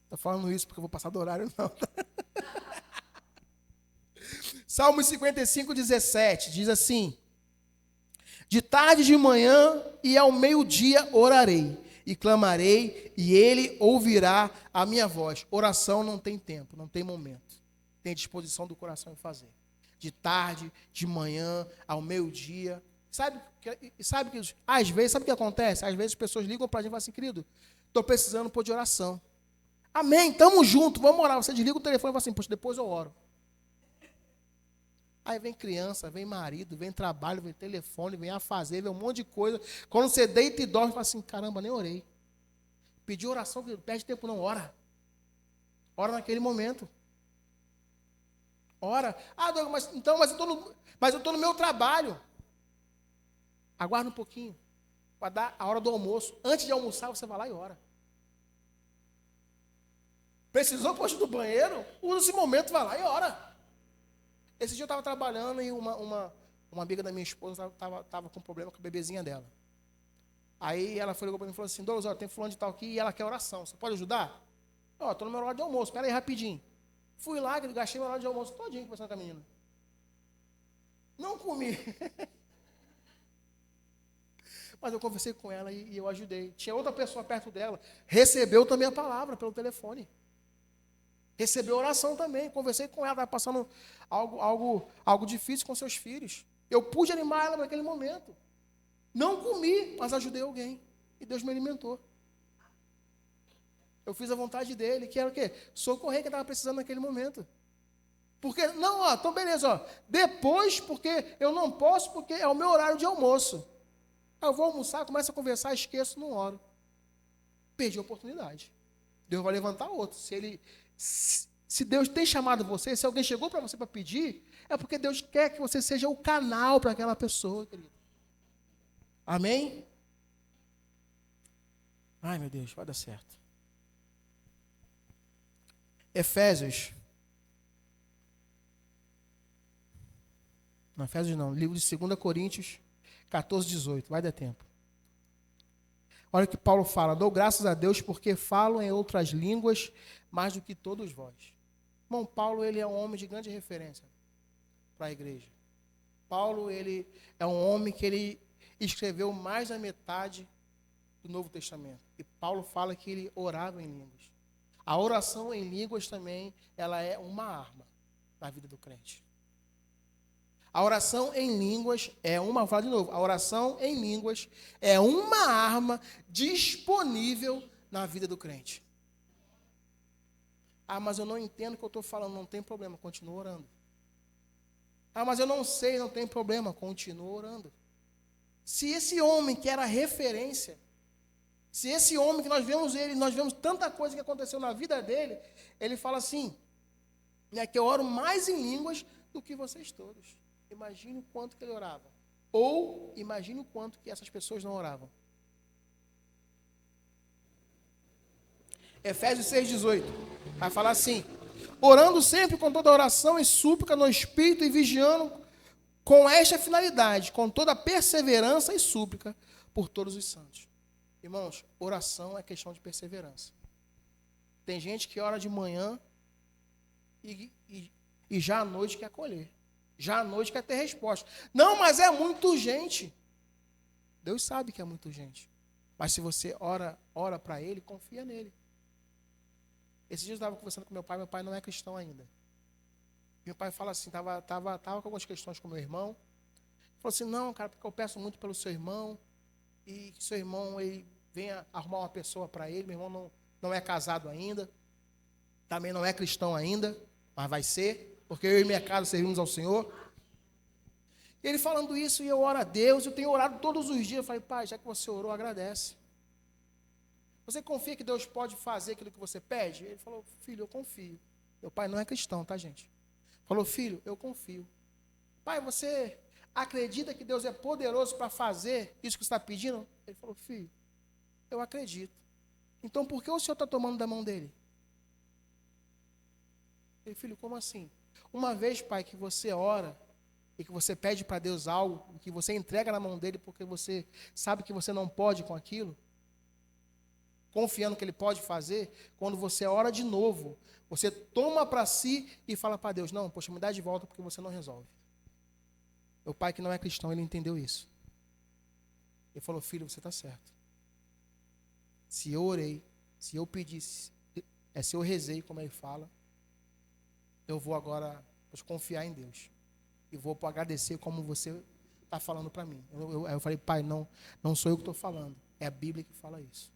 Estou falando isso porque eu vou passar do horário, não. Salmo 55:17 diz assim: de tarde, de manhã e ao meio-dia orarei e clamarei, e ele ouvirá a minha voz. Oração não tem tempo, não tem momento. Tem disposição do coração em fazer. De tarde, de manhã, ao meio-dia. Sabe que às vezes, sabe o que acontece? Às vezes as pessoas ligam para a gente e falam assim: querido, estou precisando de oração. Amém, estamos juntos, vamos orar. Você desliga o telefone e fala assim: poxa, depois eu oro. Aí vem criança, vem marido, vem trabalho, vem telefone, vem a fazer, vem um monte de coisa. Quando você deita e dorme, fala assim: caramba, nem orei. Pedir oração, perde tempo, não, ora. Ora naquele momento. Ora. Ah, Douglas, mas eu estou no meu trabalho. Aguarda um pouquinho. Vai dar a hora do almoço. Antes de almoçar, você vai lá e ora. Precisou poxa do banheiro? Usa esse momento, vai lá e ora. Esse dia eu estava trabalhando e uma amiga da minha esposa estava com problema com a bebezinha dela. Aí ela ligou para mim e falou assim: Douglas, tem fulano de tal aqui e ela quer oração. Você pode ajudar? Estou no meu horário de almoço, espera aí rapidinho. Fui lá, gastei meu horário de almoço todinho conversando com a menina. Não comi. Mas eu conversei com ela e eu ajudei. Tinha outra pessoa perto dela, recebeu também a palavra pelo telefone. Recebeu oração também, conversei com ela, estava passando algo difícil com seus filhos. Eu pude animar ela naquele momento. Não comi, mas ajudei alguém. E Deus me alimentou. Eu fiz a vontade dele, que era o quê? Socorrer quem estava precisando naquele momento. Porque, não, então beleza, depois, porque eu não posso, porque é o meu horário de almoço. Eu vou almoçar, começo a conversar, esqueço, não oro. Perdi a oportunidade. Deus vai levantar outro. Se Deus tem chamado você, se alguém chegou para você para pedir, é porque Deus quer que você seja o canal para aquela pessoa, querido. Amém? Ai, meu Deus, vai dar certo. Efésios. Não, Efésios não. Livro de 2 Coríntios 14:18. Vai dar tempo. Olha o que Paulo fala: dou graças a Deus porque falo em outras línguas mais do que todos vós. Irmão, Paulo, ele é um homem de grande referência para a igreja. Paulo, ele é um homem que ele escreveu mais da metade do Novo Testamento. E Paulo fala que ele orava em línguas. A oração em línguas também, ela é uma arma na vida do crente. A oração em línguas é uma, vou falar de novo, a oração em línguas é uma arma disponível na vida do crente. Ah, mas eu não entendo o que eu estou falando, não tem problema, continua orando. Ah, mas eu não sei, não tem problema, continua orando. Se esse homem que era referência, se esse homem que nós vemos tanta coisa que aconteceu na vida dele, ele fala assim, né, que eu oro mais em línguas do que vocês todos. Imagine o quanto que ele orava. Ou imagine o quanto que essas pessoas não oravam. Efésios 6:18. Vai falar assim: orando sempre com toda oração e súplica no Espírito e vigiando com esta finalidade, com toda perseverança e súplica por todos os santos. Irmãos, oração é questão de perseverança. Tem gente que ora de manhã e já à noite quer colher. Já à noite quer ter resposta. Não, mas é muito urgente. Deus sabe que é muito urgente. Mas se você ora para Ele, confia nele. Esses dias eu estava conversando com meu pai não é cristão ainda. Meu pai fala assim, estava com algumas questões com meu irmão. Ele falou assim, não, cara, porque eu peço muito pelo seu irmão, e que seu irmão ele venha arrumar uma pessoa para ele. Meu irmão não é casado ainda, também não é cristão ainda, mas vai ser, porque eu e minha casa servimos ao Senhor. E ele falando isso, e eu oro a Deus, eu tenho orado todos os dias. Eu falei, pai, já que você orou, agradece. Você confia que Deus pode fazer aquilo que você pede? Ele falou, filho, eu confio. Meu pai não é cristão, tá, gente? Falou, filho, eu confio. Pai, você acredita que Deus é poderoso para fazer isso que você está pedindo? Ele falou, filho, eu acredito. Então, por que o senhor está tomando da mão dele? Ele, filho, como assim? Uma vez, pai, que você ora e que você pede para Deus algo, que você entrega na mão dele porque você sabe que você não pode com aquilo, confiando que ele pode fazer, quando você ora de novo, você toma para si e fala para Deus, não, poxa, me dá de volta porque você não resolve. Meu pai, que não é cristão, ele entendeu isso. Ele falou, filho, você está certo. Se eu orei, se eu pedi, se eu rezei, como ele fala, eu vou agora confiar em Deus. E vou agradecer como você está falando para mim. Eu falei, pai, não sou eu que estou falando. É a Bíblia que fala isso.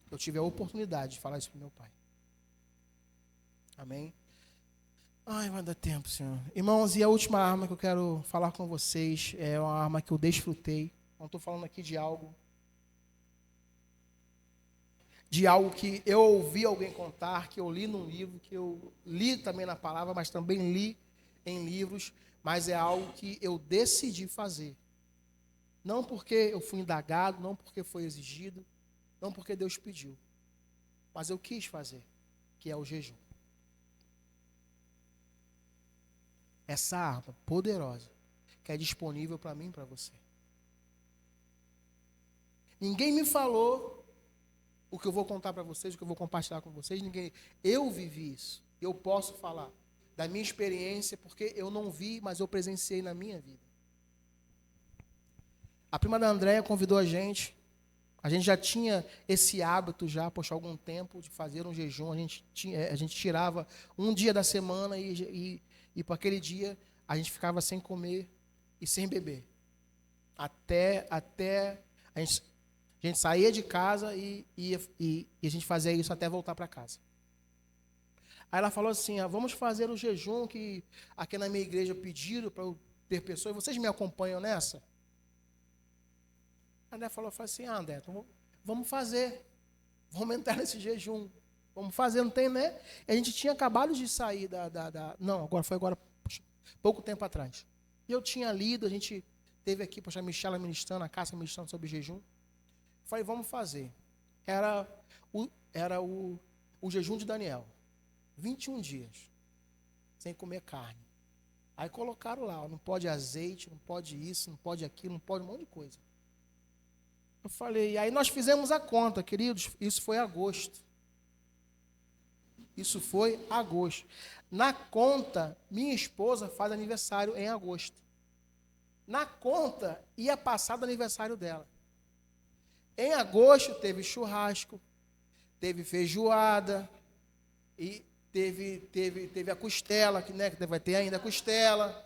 Eu tive a oportunidade de falar isso para meu pai. Amém? Ai, vai dar tempo, Senhor. Irmãos, e a última arma que eu quero falar com vocês é uma arma que eu desfrutei. Não estou falando aqui de algo que eu ouvi alguém contar, que eu li num livro, que eu li também na palavra, mas também li em livros, mas é algo que eu decidi fazer. Não porque eu fui indagado, não porque foi exigido, não porque Deus pediu, mas eu quis fazer, que é o jejum. Essa arma poderosa que é disponível para mim e para você. Ninguém me falou o que eu vou contar para vocês, o que eu vou compartilhar com vocês, eu vivi isso. Eu posso falar da minha experiência, porque eu não vi, mas eu presenciei na minha vida. A prima da Andréia convidou a gente já tinha esse hábito já, poxa, há algum tempo, de fazer um jejum. A gente tirava um dia da semana e para aquele dia a gente ficava sem comer e sem beber. Até a gente saía de casa e a gente fazia isso até voltar para casa. Aí ela falou assim, vamos fazer o jejum que aqui na minha igreja pediram para eu ter pessoas, vocês me acompanham nessa? A André falou assim, André, então vamos fazer, vamos entrar nesse jejum, vamos fazer, não tem, né? E a gente tinha acabado de sair não, foi pouco tempo atrás. E eu tinha lido, a gente teve aqui, a Michela ministrando, a Cássia ministrando sobre jejum. Falei, vamos fazer. Era o jejum de Daniel, 21 dias, sem comer carne. Aí colocaram lá, não pode azeite, não pode isso, não pode aquilo, não pode um monte de coisa. Eu falei, aí nós fizemos a conta, queridos, isso foi agosto. Isso foi agosto. Na conta, minha esposa faz aniversário em agosto. Na conta, ia passar do aniversário dela. Em agosto, teve churrasco, teve feijoada, e teve a costela, que vai ter ainda a costela.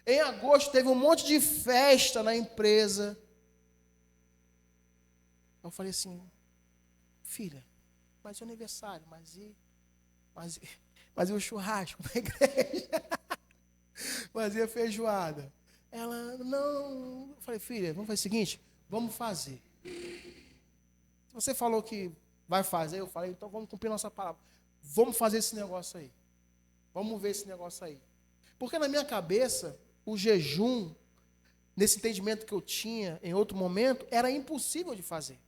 Em agosto, teve um monte de festa na empresa. Eu falei assim, filha, mas e o aniversário? Mas e o churrasco na igreja? Mas e a feijoada? Ela, não. Eu falei, filha, vamos fazer o seguinte, vamos fazer. Se você falou que vai fazer, eu falei, então vamos cumprir nossa palavra. Vamos fazer esse negócio aí. Vamos ver esse negócio aí. Porque na minha cabeça, o jejum, nesse entendimento que eu tinha em outro momento, era impossível de fazer.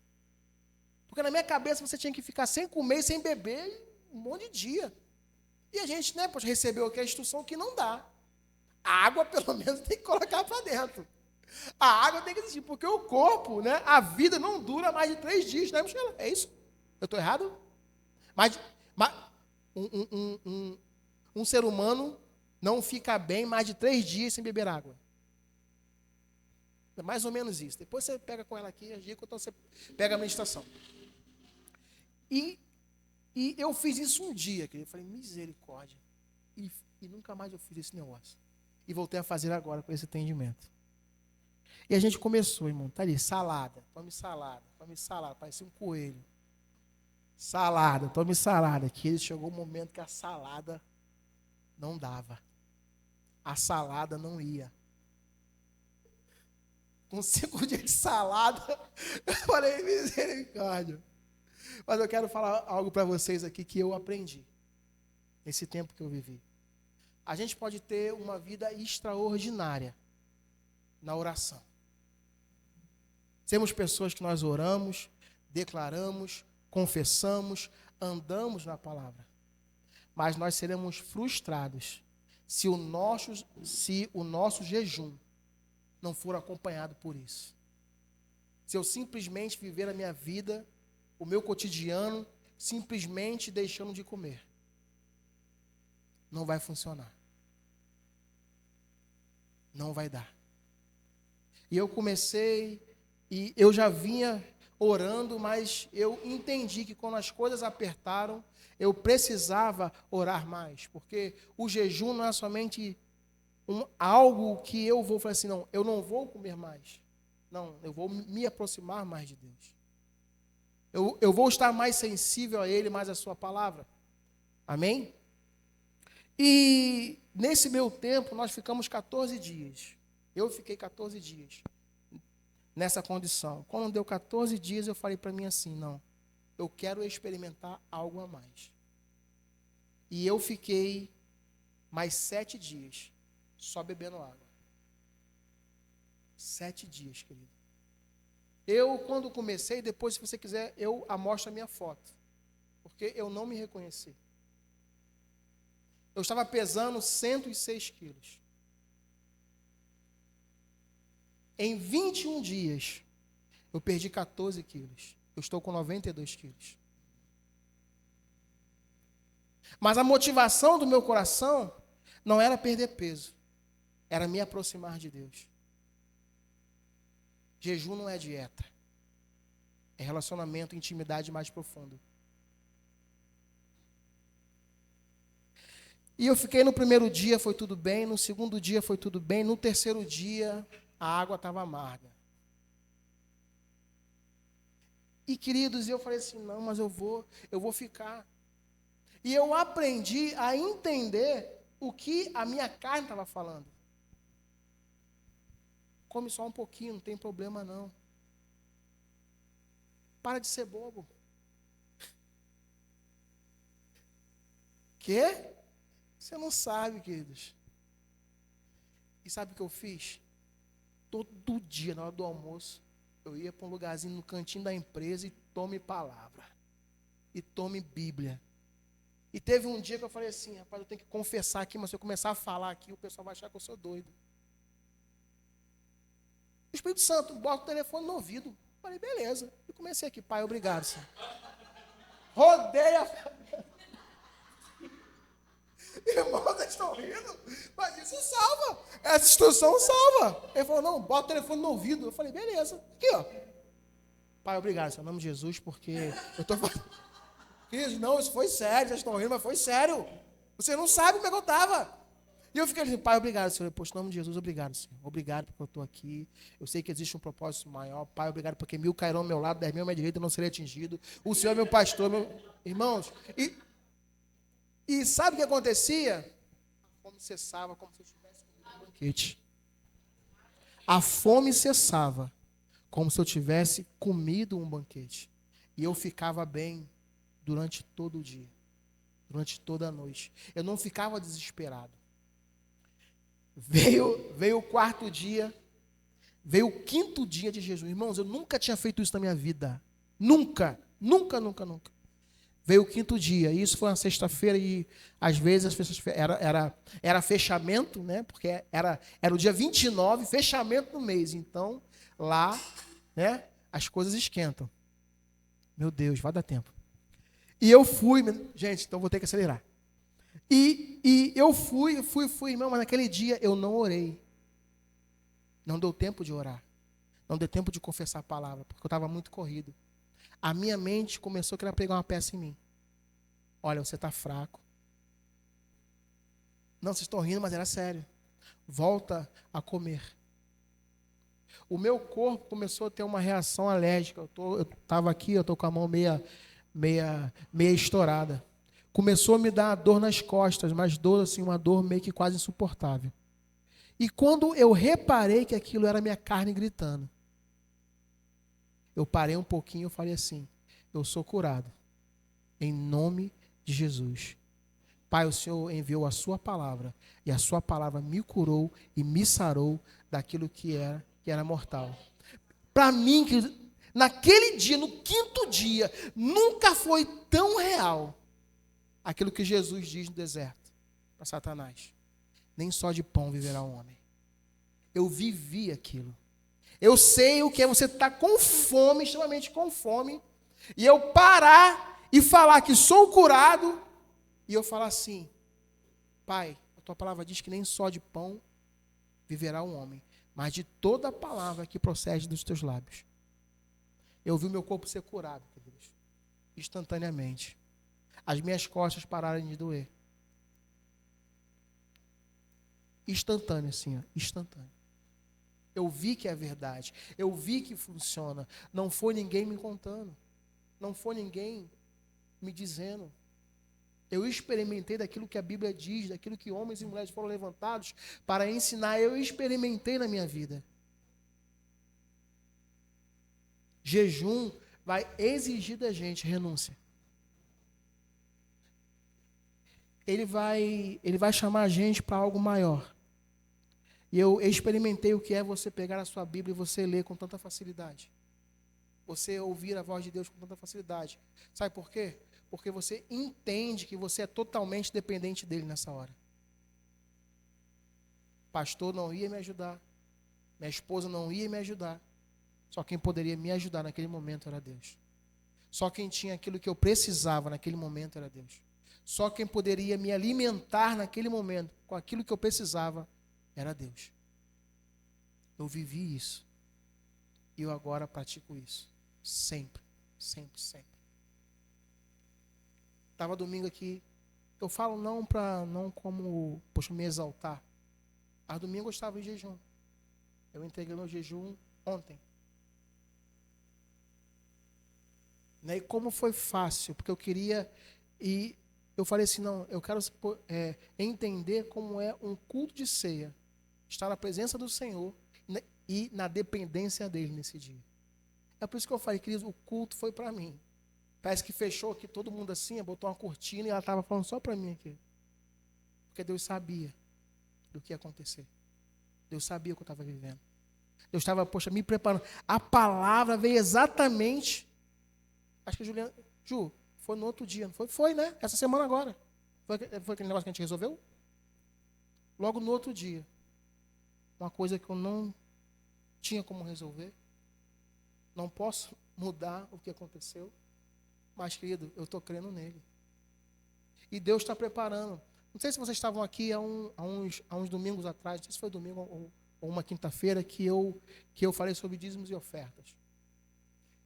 Porque na minha cabeça você tinha que ficar sem comer e sem beber um monte de dia. E a gente, recebeu aqui a instrução que não dá. A água, pelo menos, tem que colocar para dentro. A água tem que existir, porque o corpo, a vida não dura mais de 3 dias, né, Michela? É isso? Eu estou errado? Mas um ser humano não fica bem mais de 3 dias sem beber água. É mais ou menos isso. Depois você pega com ela aqui, então você pega a meditação. E eu fiz isso um dia, querido. Eu falei, misericórdia. E nunca mais eu fiz esse negócio. E voltei a fazer agora com esse entendimento. E a gente começou, irmão. Tá ali, salada. Tome salada. Parecia um coelho. Salada, tome salada. Que chegou o momento que a salada não dava. A salada não ia. com 5 dias de salada. Eu falei, misericórdia. Mas eu quero falar algo para vocês aqui que eu aprendi nesse tempo que eu vivi. A gente pode ter uma vida extraordinária na oração. Sermos pessoas que nós oramos, declaramos, confessamos, andamos na palavra. Mas nós seremos frustrados se o nosso jejum não for acompanhado por isso. Se eu simplesmente viver a minha vida, o meu cotidiano, simplesmente deixando de comer. Não vai funcionar. Não vai dar. E eu comecei, e eu já vinha orando, mas eu entendi que quando as coisas apertaram, eu precisava orar mais, porque o jejum não é somente algo que eu vou falar assim, não, eu não vou comer mais. Não, eu vou me aproximar mais de Deus. Eu vou estar mais sensível a Ele, mais à sua palavra. Amém? E nesse meu tempo, nós ficamos 14 dias. Eu fiquei 14 dias nessa condição. Quando deu 14 dias, eu falei para mim assim, não, eu quero experimentar algo a mais. E eu fiquei mais 7 dias só bebendo água. 7 dias, querido. Eu, quando comecei, depois, se você quiser, eu mostro a minha foto. Porque eu não me reconheci. Eu estava pesando 106 quilos. Em 21 dias, eu perdi 14 quilos. Eu estou com 92 quilos. Mas a motivação do meu coração não era perder peso. Era me aproximar de Deus. Jejum não é dieta. É relacionamento, intimidade mais profundo. E eu fiquei no primeiro dia, foi tudo bem. No segundo dia, foi tudo bem. No terceiro dia, a água estava amarga. E, queridos, eu falei assim, não, mas eu vou ficar. E eu aprendi a entender o que a minha carne estava falando. Come só um pouquinho, não tem problema não. Para de ser bobo. Quê? Você não sabe, queridos. E sabe o que eu fiz? Todo dia, na hora do almoço, eu ia para um lugarzinho no cantinho da empresa e tome palavra. E tome Bíblia. E teve um dia que eu falei assim, rapaz, eu tenho que confessar aqui, mas se eu começar a falar aqui, o pessoal vai achar que eu sou doido. O Espírito Santo, bota o telefone no ouvido. Eu falei, beleza. E comecei aqui, pai, obrigado, Senhor. Rodei a... Irmão, vocês estão rindo? Mas isso salva. Essa instrução salva. Ele falou, não, bota o telefone no ouvido. Eu falei, beleza. Aqui, ó. Pai, obrigado, Senhor, em nome de Jesus, porque eu estou falando... Queridos, não, isso foi sério, vocês estão rindo, mas foi sério. Você não sabe como é que eu estava. E eu fiquei assim, pai, obrigado, Senhor. Poxa, em nome de Jesus, obrigado, Senhor. Obrigado porque eu estou aqui. Eu sei que existe um propósito maior. Pai, obrigado porque 1000 cairão ao meu lado, 10.000 à minha direita, eu não serei atingido. O Senhor é meu pastor, irmãos. E sabe o que acontecia? A fome cessava como se eu tivesse comido um banquete. A fome cessava como se eu tivesse comido um banquete. E eu ficava bem durante todo o dia, durante toda a noite. Eu não ficava desesperado. Veio o quarto dia, veio o quinto dia de jejum. Irmãos, eu nunca tinha feito isso na minha vida. Nunca. Veio o quinto dia, e isso foi uma sexta-feira, e às vezes era fechamento, né? Porque era o dia 29, fechamento do mês. Então, lá, né, as coisas esquentam. Meu Deus, vai dar tempo. E eu fui, gente, então vou ter que acelerar. E eu fui, irmão, mas naquele dia eu não orei. Não deu tempo de orar. Não deu tempo de confessar a palavra, porque eu estava muito corrido. A minha mente começou a querer pregar uma peça em mim. Olha, você está fraco. Não, vocês estão rindo, mas era sério. Volta a comer. O meu corpo começou a ter uma reação alérgica. Eu estava aqui, eu estou com a mão meia estourada. Começou a me dar dor nas costas, mas dor assim, uma dor meio que quase insuportável. E quando eu reparei que aquilo era minha carne gritando, eu parei um pouquinho e falei assim, eu sou curado, em nome de Jesus. Pai, o Senhor enviou a sua palavra, e a sua palavra me curou e me sarou daquilo que era mortal. Para mim, naquele dia, no 5º dia, nunca foi tão real aquilo que Jesus diz no deserto para Satanás. Nem só de pão viverá o homem. Eu vivi aquilo. Eu sei o que é você estar com fome, extremamente com fome, e eu parar e falar que sou curado, e eu falar assim, Pai, a tua palavra diz que nem só de pão viverá o homem, mas de toda a palavra que procede dos teus lábios. Eu vi o meu corpo ser curado, queridos, instantaneamente. As minhas costas pararam de doer. Instantâneo, assim, ó, instantâneo. Eu vi que é verdade. Eu vi que funciona. Não foi ninguém me contando. Não foi ninguém me dizendo. Eu experimentei daquilo que a Bíblia diz, daquilo que homens e mulheres foram levantados para ensinar. Eu experimentei na minha vida. Jejum vai exigir da gente renúncia. Ele vai chamar a gente para algo maior. E eu experimentei o que é você pegar a sua Bíblia e você ler com tanta facilidade. Você ouvir a voz de Deus com tanta facilidade. Sabe por quê? Porque você entende que você é totalmente dependente dele nessa hora. Pastor não ia me ajudar. Minha esposa não ia me ajudar. Só quem poderia me ajudar naquele momento era Deus. Só quem tinha aquilo que eu precisava naquele momento era Deus. Só quem poderia me alimentar naquele momento com aquilo que eu precisava era Deus. Eu vivi isso. E eu agora pratico isso. Sempre, sempre, sempre. Estava domingo aqui. Eu falo não como, poxa, me exaltar. Mas domingo eu estava em jejum. Eu entreguei meu jejum ontem. E como foi fácil, porque eu queria, e eu falei assim, não, eu quero entender como é um culto de ceia, estar na presença do Senhor e na dependência dele nesse dia. É por isso que eu falei, queridos, o culto foi para mim. Parece que fechou aqui todo mundo assim, botou uma cortina e ela estava falando só para mim aqui. Porque Deus sabia do que ia acontecer. Deus sabia o que eu estava vivendo. Deus estava, poxa, me preparando. A palavra veio exatamente. Acho que a Juliana. Ju, foi no outro dia, não foi? Foi, né? Essa semana agora. Foi aquele negócio que a gente resolveu? Logo no outro dia. Uma coisa que eu não tinha como resolver. Não posso mudar o que aconteceu. Mas, querido, eu estou crendo nele. E Deus está preparando. Não sei se vocês estavam aqui há uns domingos atrás, não sei se foi domingo ou uma quinta-feira, que eu falei sobre dízimos e ofertas.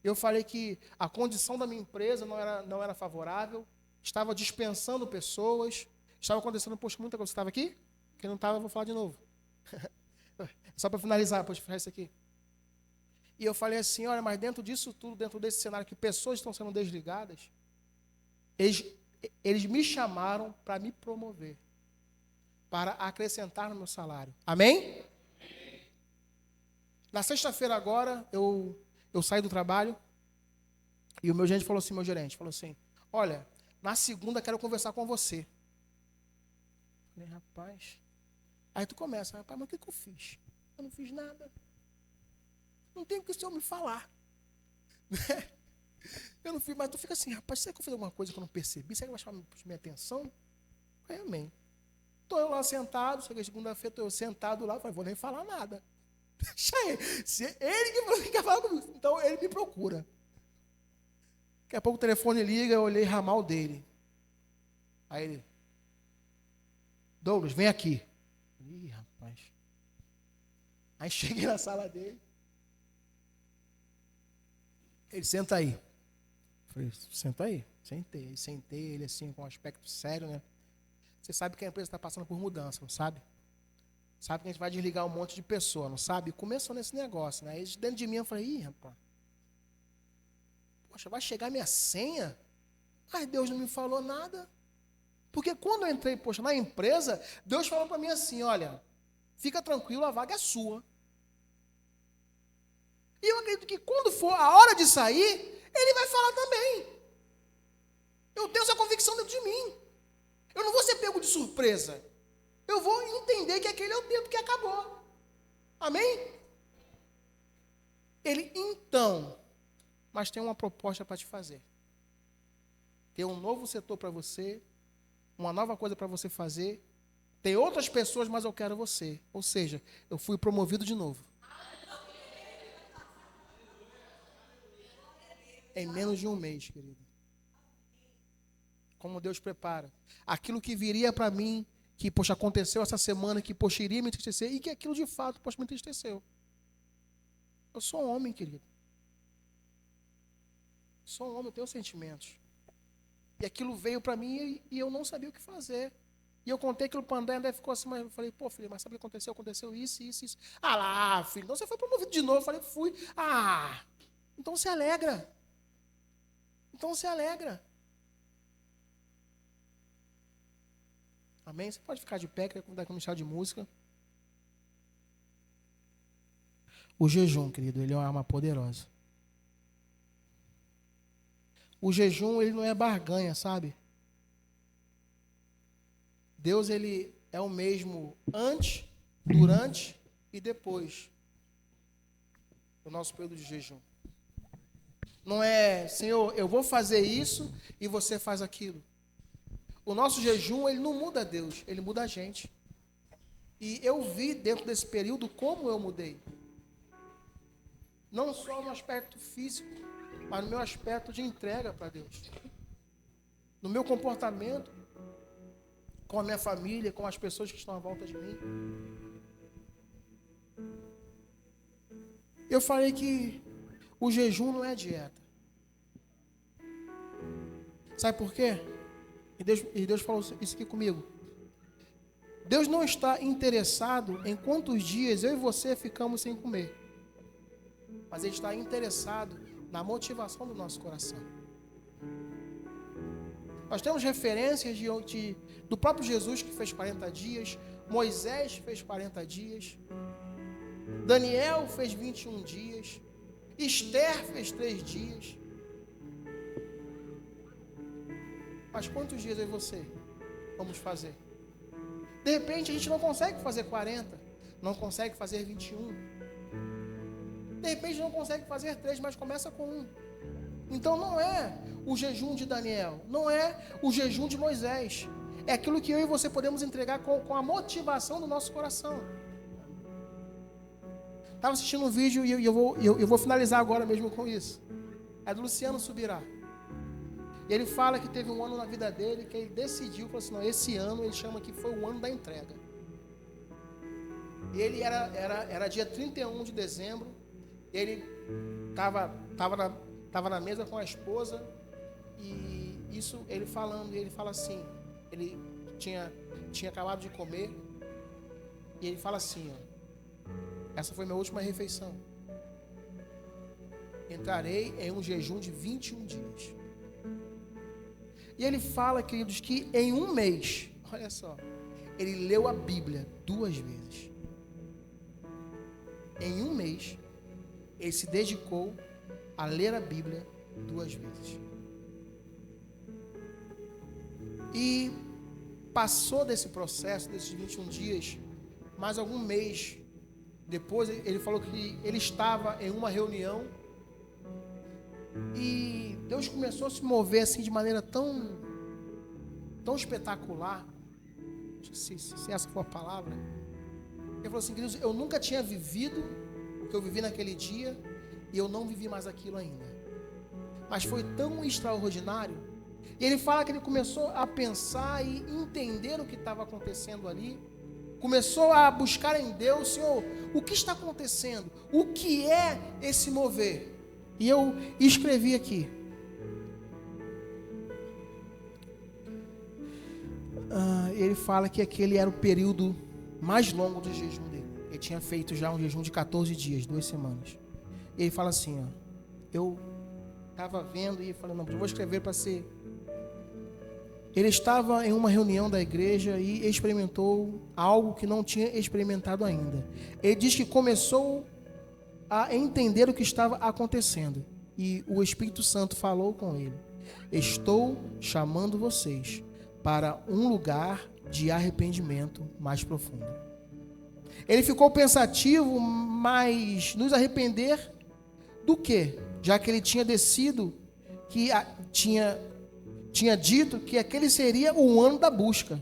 Eu falei que a condição da minha empresa não era favorável, estava dispensando pessoas, estava acontecendo, poxa, muita coisa. Você estava aqui? Quem não estava, eu vou falar de novo. Só para finalizar, poxa, fechar isso aqui. E eu falei assim, olha, mas dentro disso tudo, dentro desse cenário que pessoas estão sendo desligadas, eles me chamaram para me promover, para acrescentar no meu salário. Amém? Na sexta-feira agora, eu saí do trabalho e o meu gerente falou assim, olha, na segunda quero conversar com você. Eu falei, rapaz, aí tu começa, rapaz, mas o que eu fiz? Eu não fiz nada. Não tem o que o senhor me falar. Eu não fiz, mas tu fica assim, rapaz, será que eu fiz alguma coisa que eu não percebi? Será que vai chamar minha atenção? Aí, amém. Estou eu lá sentado, cheguei segunda-feira, estou eu sentado lá, falei, vou nem falar nada. Deixa ele. Se ele que quer falar comigo, então ele me procura. Daqui a pouco o telefone liga, eu olhei ramal dele. Aí ele, Douglas, vem aqui. Ih, rapaz. Aí cheguei na sala dele. Ele, senta aí. Falei, senta aí. Sentei ele assim, com um aspecto sério, né? Você sabe que a empresa está passando por mudança, não sabe? Sabe que a gente vai desligar um monte de pessoa, não sabe? Começou nesse negócio, né? Aí dentro de mim eu falei, ih, rapaz. Poxa, vai chegar minha senha? Mas Deus não me falou nada. Porque quando eu entrei, poxa, na empresa, Deus falou para mim assim, olha, fica tranquilo, a vaga é sua. E eu acredito que quando for a hora de sair, ele vai falar também. Eu tenho essa convicção dentro de mim. Eu não vou ser pego de surpresa. Eu vou entender que aquele é o tempo que acabou. Amém? Ele, então, mas tem uma proposta para te fazer. Tem um novo setor para você, uma nova coisa para você fazer. Tem outras pessoas, mas eu quero você. Ou seja, eu fui promovido de novo. Em menos de um mês, querido. Como Deus prepara. Aquilo que viria para mim, que, poxa, aconteceu essa semana, que, poxa, iria me entristecer, e que aquilo de fato, poxa, me entristeceu. Eu sou um homem, querido. Sou um homem, eu tenho sentimentos. E aquilo veio para mim e eu não sabia o que fazer. E eu contei aquilo para o André, André ficou assim, mas eu falei, pô, filho, mas sabe o que aconteceu? Aconteceu isso, isso, isso. Ah lá, filho, então você foi promovido de novo. Eu falei, fui. Ah, então se alegra. Então se alegra. Amém? Você pode ficar de pé, que vai começar de música. O jejum, querido, ele é uma arma poderosa. O jejum, ele não é barganha, sabe? Deus, ele é o mesmo antes, durante e depois do nosso período de jejum. Não é, Senhor, eu vou fazer isso e você faz aquilo. O nosso jejum, ele não muda Deus, ele muda a gente. E eu vi dentro desse período como eu mudei. Não só no aspecto físico, mas no meu aspecto de entrega para Deus. No meu comportamento, com a minha família, com as pessoas que estão à volta de mim. Eu falei que o jejum não é dieta. Sabe por quê? E Deus falou isso aqui comigo. Deus não está interessado em quantos dias eu e você ficamos sem comer. Mas Ele está interessado na motivação do nosso coração. Nós temos referências do próprio Jesus que fez 40 dias, Moisés fez 40 dias, Daniel fez 21 dias, Esther fez 3 dias. Mas quantos dias eu e você vamos fazer? De repente a gente não consegue fazer 40, não consegue fazer 21. De repente não consegue fazer 3, mas começa com 1. Então não é o jejum de Daniel, não é o jejum de Moisés. É aquilo que eu e você podemos entregar com a motivação do nosso coração. Estava assistindo um vídeo e eu vou finalizar agora mesmo com isso. É do Luciano Subirá. E ele fala que teve um ano na vida dele que ele decidiu, falou assim, não, esse ano ele chama que foi o ano da entrega. E ele era dia 31 de dezembro, ele estava na mesa com a esposa, e isso ele falando, e ele fala assim, ele tinha acabado de comer, e ele fala assim, ó, essa foi minha última refeição. Entrarei em um jejum de 21 dias. E ele fala, queridos, que em um mês, olha só, ele leu a Bíblia 2 vezes. Em um mês, ele se dedicou a ler a Bíblia 2 vezes. E passou desse processo, desses 21 dias, mais algum mês depois, ele falou que ele estava em uma reunião e Deus começou a se mover assim de maneira tão espetacular, se essa for a palavra. Ele falou assim, queridos, eu nunca tinha vivido o que eu vivi naquele dia e eu não vivi mais aquilo ainda. Mas foi tão extraordinário. E ele fala que ele começou a pensar e entender o que estava acontecendo ali. Começou a buscar em Deus, Senhor, o que está acontecendo? O que é esse mover? E eu escrevi aqui. Ele fala que aquele era o período mais longo de jejum dele. Ele tinha feito já um jejum de 14 dias, 2 semanas. E ele fala assim, ó, eu estava vendo e falei, não, eu vou escrever para ser Ele estava em uma reunião da igreja e experimentou algo que não tinha experimentado ainda. Ele diz que começou a entender o que estava acontecendo. E o Espírito Santo falou com ele: estou chamando vocês para um lugar de arrependimento mais profundo. Ele ficou pensativo, mas nos arrepender do quê? Já que ele tinha descido, tinha dito que aquele seria o ano da busca.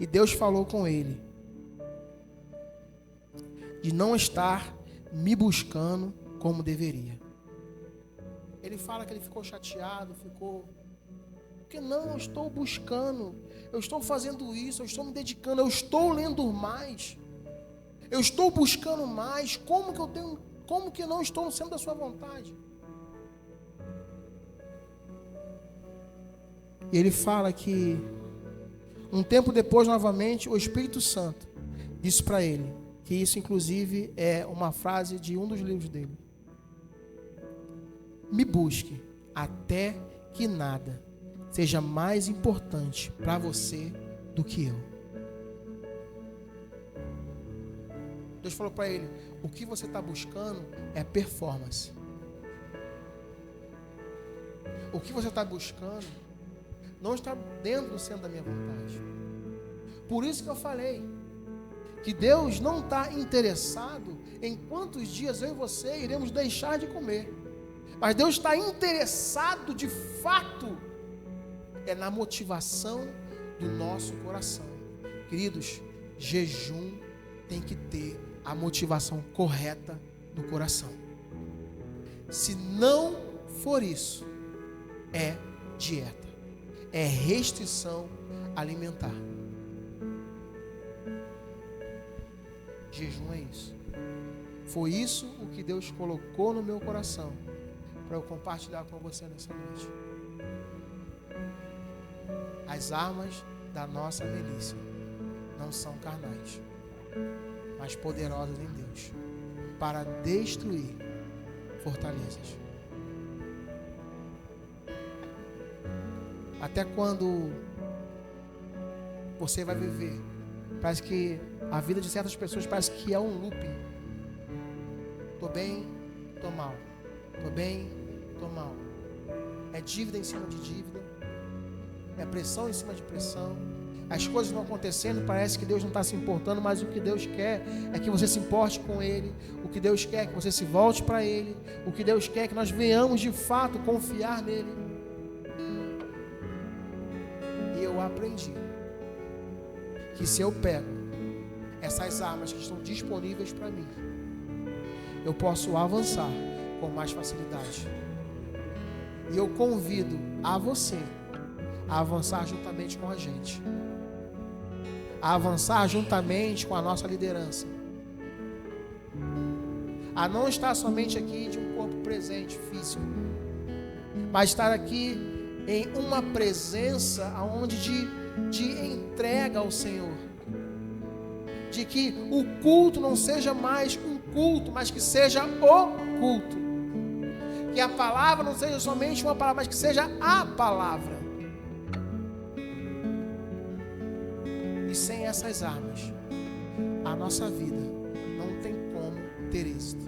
E Deus falou com ele de não estar me buscando como deveria. Ele fala que ele ficou chateado, porque não, eu estou buscando, eu estou fazendo isso, eu estou me dedicando, eu estou lendo mais, eu estou buscando mais, como que eu não estou no centro da sua vontade? E ele fala que um tempo depois, novamente, o Espírito Santo disse para ele, que isso inclusive é uma frase de um dos livros dele: me busque até que nada seja mais importante para você do que eu. Deus falou para ele: o que você está buscando é performance. O que você está buscando não está dentro do centro da minha vontade. Por isso que eu falei que Deus não está interessado em quantos dias eu e você iremos deixar de comer. Mas Deus está interessado de fato na motivação do nosso coração. Queridos, jejum tem que ter a motivação correta do coração. Se não for isso, é dieta, é restrição alimentar. Jejum é isso. Foi isso o que Deus colocou no meu coração para eu compartilhar com você nessa noite. As armas da nossa milícia não são carnais, mas poderosas em Deus para destruir fortalezas. Até quando você vai viver, parece que a vida de certas pessoas parece que é um looping. Tô bem, tô mal. Tô bem, tô mal. É dívida em cima de dívida, é pressão em cima de pressão. As coisas vão acontecendo, parece que Deus não está se importando, mas o que Deus quer é que você se importe com Ele. O que Deus quer é que você se volte para Ele. O que Deus quer é que nós venhamos de fato confiar nele. E eu aprendi que se eu pego essas armas que estão disponíveis para mim, eu posso avançar com mais facilidade. E eu convido a você a avançar juntamente com a gente, a avançar juntamente com a nossa liderança, a não estar somente aqui de um corpo presente, físico, mas estar aqui em uma presença onde de entrega ao Senhor, de que o culto não seja mais um culto, mas que seja o culto, que a palavra não seja somente uma palavra, mas que seja a palavra. E sem essas armas, a nossa vida não tem como ter êxito.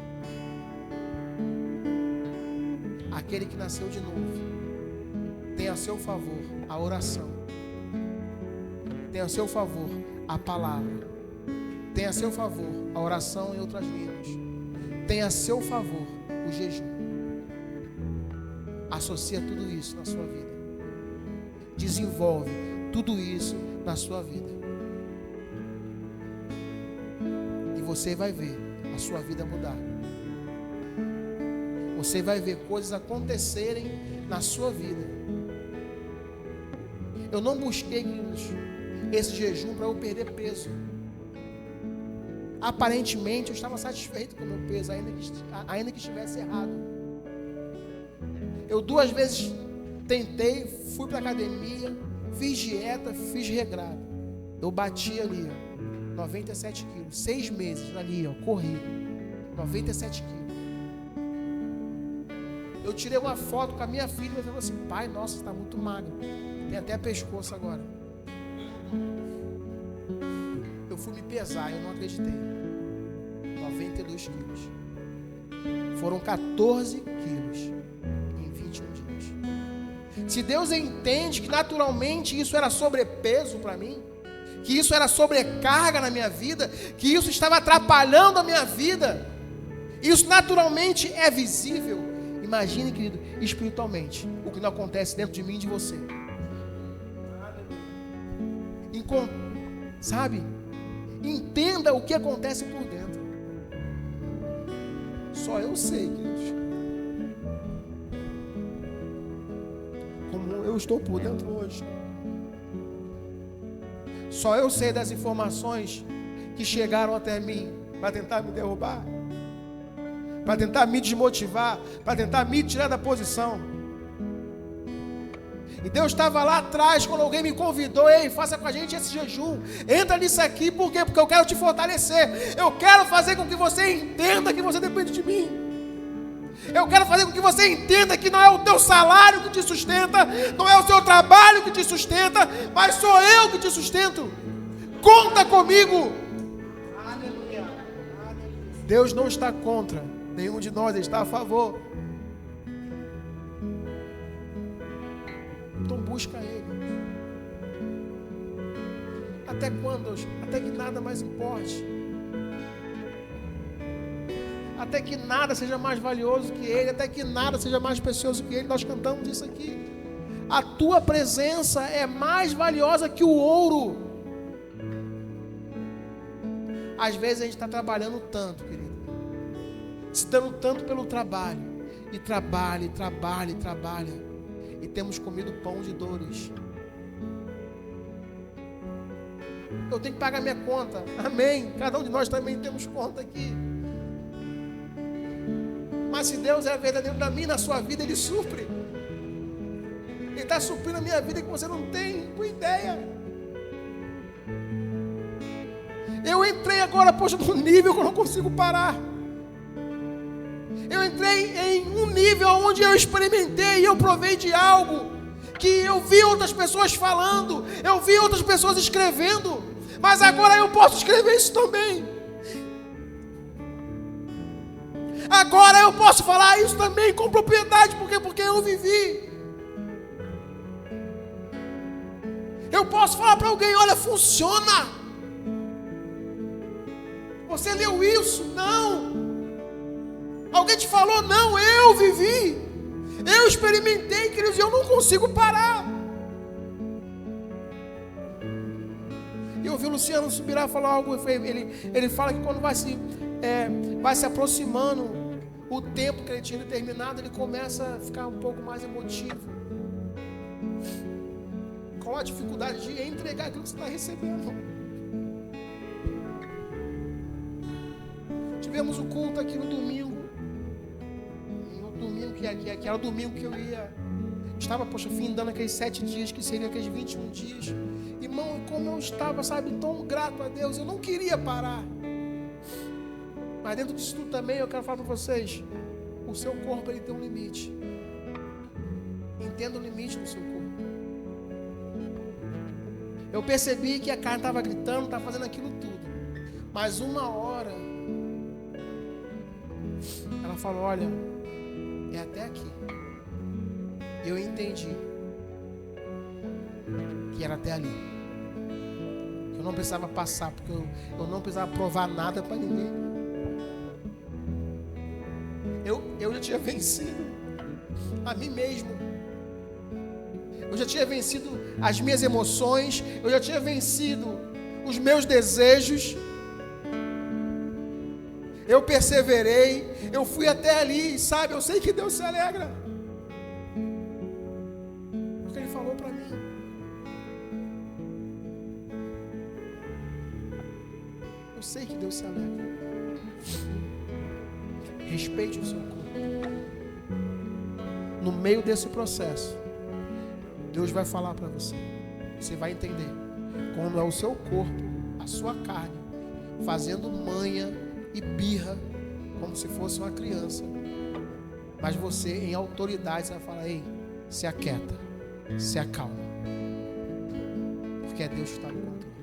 Aquele que nasceu de novo tem a seu favor a oração, tem a seu favor a palavra, tem a seu favor a oração em outras línguas, tem a seu favor o jejum. Associa tudo isso na sua vida, desenvolve tudo isso na sua vida, e você vai ver a sua vida mudar. Você vai ver coisas acontecerem na sua vida. Eu não busquei esse jejum para eu perder peso. Aparentemente eu estava satisfeito com o meu peso, ainda que estivesse errado. Eu 2 vezes tentei, fui para a academia, fiz dieta, fiz regrado. Eu bati ali, 97 quilos, 6 meses ali, corri, 97 quilos. Eu tirei uma foto com a minha filha e falei assim: pai, nossa, você está muito magro. Tem até pescoço agora. Eu fui me pesar, eu não acreditei. 92 quilos. Foram 14 quilos em 21 dias. Se Deus entende que naturalmente isso era sobrepeso para mim, que isso era sobrecarga na minha vida, que isso estava atrapalhando a minha vida, isso naturalmente é visível. Imagine, querido, espiritualmente, o que não acontece dentro de mim e de você. Sabe? Entenda o que acontece por dentro. Só eu sei, queridos, como eu estou por dentro hoje. Só eu sei das informações que chegaram até mim para tentar me derrubar, para tentar me desmotivar, para tentar me tirar da posição. E Deus estava lá atrás, quando alguém me convidou: ei, faça com a gente esse jejum, entra nisso aqui. Por quê? Porque eu quero te fortalecer, eu quero fazer com que você entenda que você depende de mim, eu quero fazer com que você entenda que não é o teu salário que te sustenta, não é o seu trabalho que te sustenta, mas sou eu que te sustento. Conta comigo. Aleluia. Deus não está contra nenhum de nós, Ele está a favor. Então busca Ele. Até quando? Até que nada mais importe. Até que nada seja mais valioso que Ele. Até que nada seja mais precioso que Ele. Nós cantamos isso aqui. A tua presença é mais valiosa que o ouro. Às vezes a gente está trabalhando tanto, querido, se dando tanto pelo trabalho, e trabalha, e trabalha, e trabalha, e temos comido pão de dores. Eu tenho que pagar minha conta, amém, cada um de nós também temos conta aqui. Mas se Deus é verdadeiro na minha, na sua vida, Ele supre. Ele está suprindo a minha vida que você não tem ideia. Eu entrei agora, poxa, num nível que eu não consigo parar. Eu entrei em um nível onde eu experimentei e eu provei de algo que eu vi outras pessoas falando, eu vi outras pessoas escrevendo, mas agora eu posso escrever isso também. Agora eu posso falar isso também com propriedade, porque eu vivi. Eu posso falar para alguém: olha, funciona. Você leu isso? Não. Alguém te falou? Não, eu vivi. Eu experimentei, queridos, e eu não consigo parar. E eu ouvi o Luciano Subirá falar algo. Ele fala que quando vai se aproximando o tempo que ele tinha determinado, ele começa a ficar um pouco mais emotivo. Qual a dificuldade de entregar aquilo que você está recebendo? Tivemos o culto aqui no domingo. Que era o domingo que eu estava, findando aqueles 7 dias, que seriam aqueles 21 dias. Irmão, como eu estava, tão grato a Deus, eu não queria parar. Mas dentro disso tudo também, eu quero falar para vocês: o seu corpo, ele tem um limite. Entenda o limite do seu corpo. Eu percebi que a carne estava gritando, estava fazendo aquilo tudo. Mas uma hora, ela falou: olha, é até aqui. Eu entendi que era até ali. Eu não precisava passar, porque eu não precisava provar nada para ninguém. Eu já tinha vencido a mim mesmo. Eu já tinha vencido as minhas emoções. Eu já tinha vencido os meus desejos. Eu perseverei, eu fui até ali, eu sei que Deus se alegra. Porque Ele falou para mim. Eu sei que Deus se alegra. Respeite o seu corpo. No meio desse processo, Deus vai falar para você. Você vai entender como é o seu corpo, a sua carne, fazendo manha e birra, como se fosse uma criança, Mas você, em autoridade, você vai falar: ei, se aquieta, se acalma. Porque é Deus que está no controle.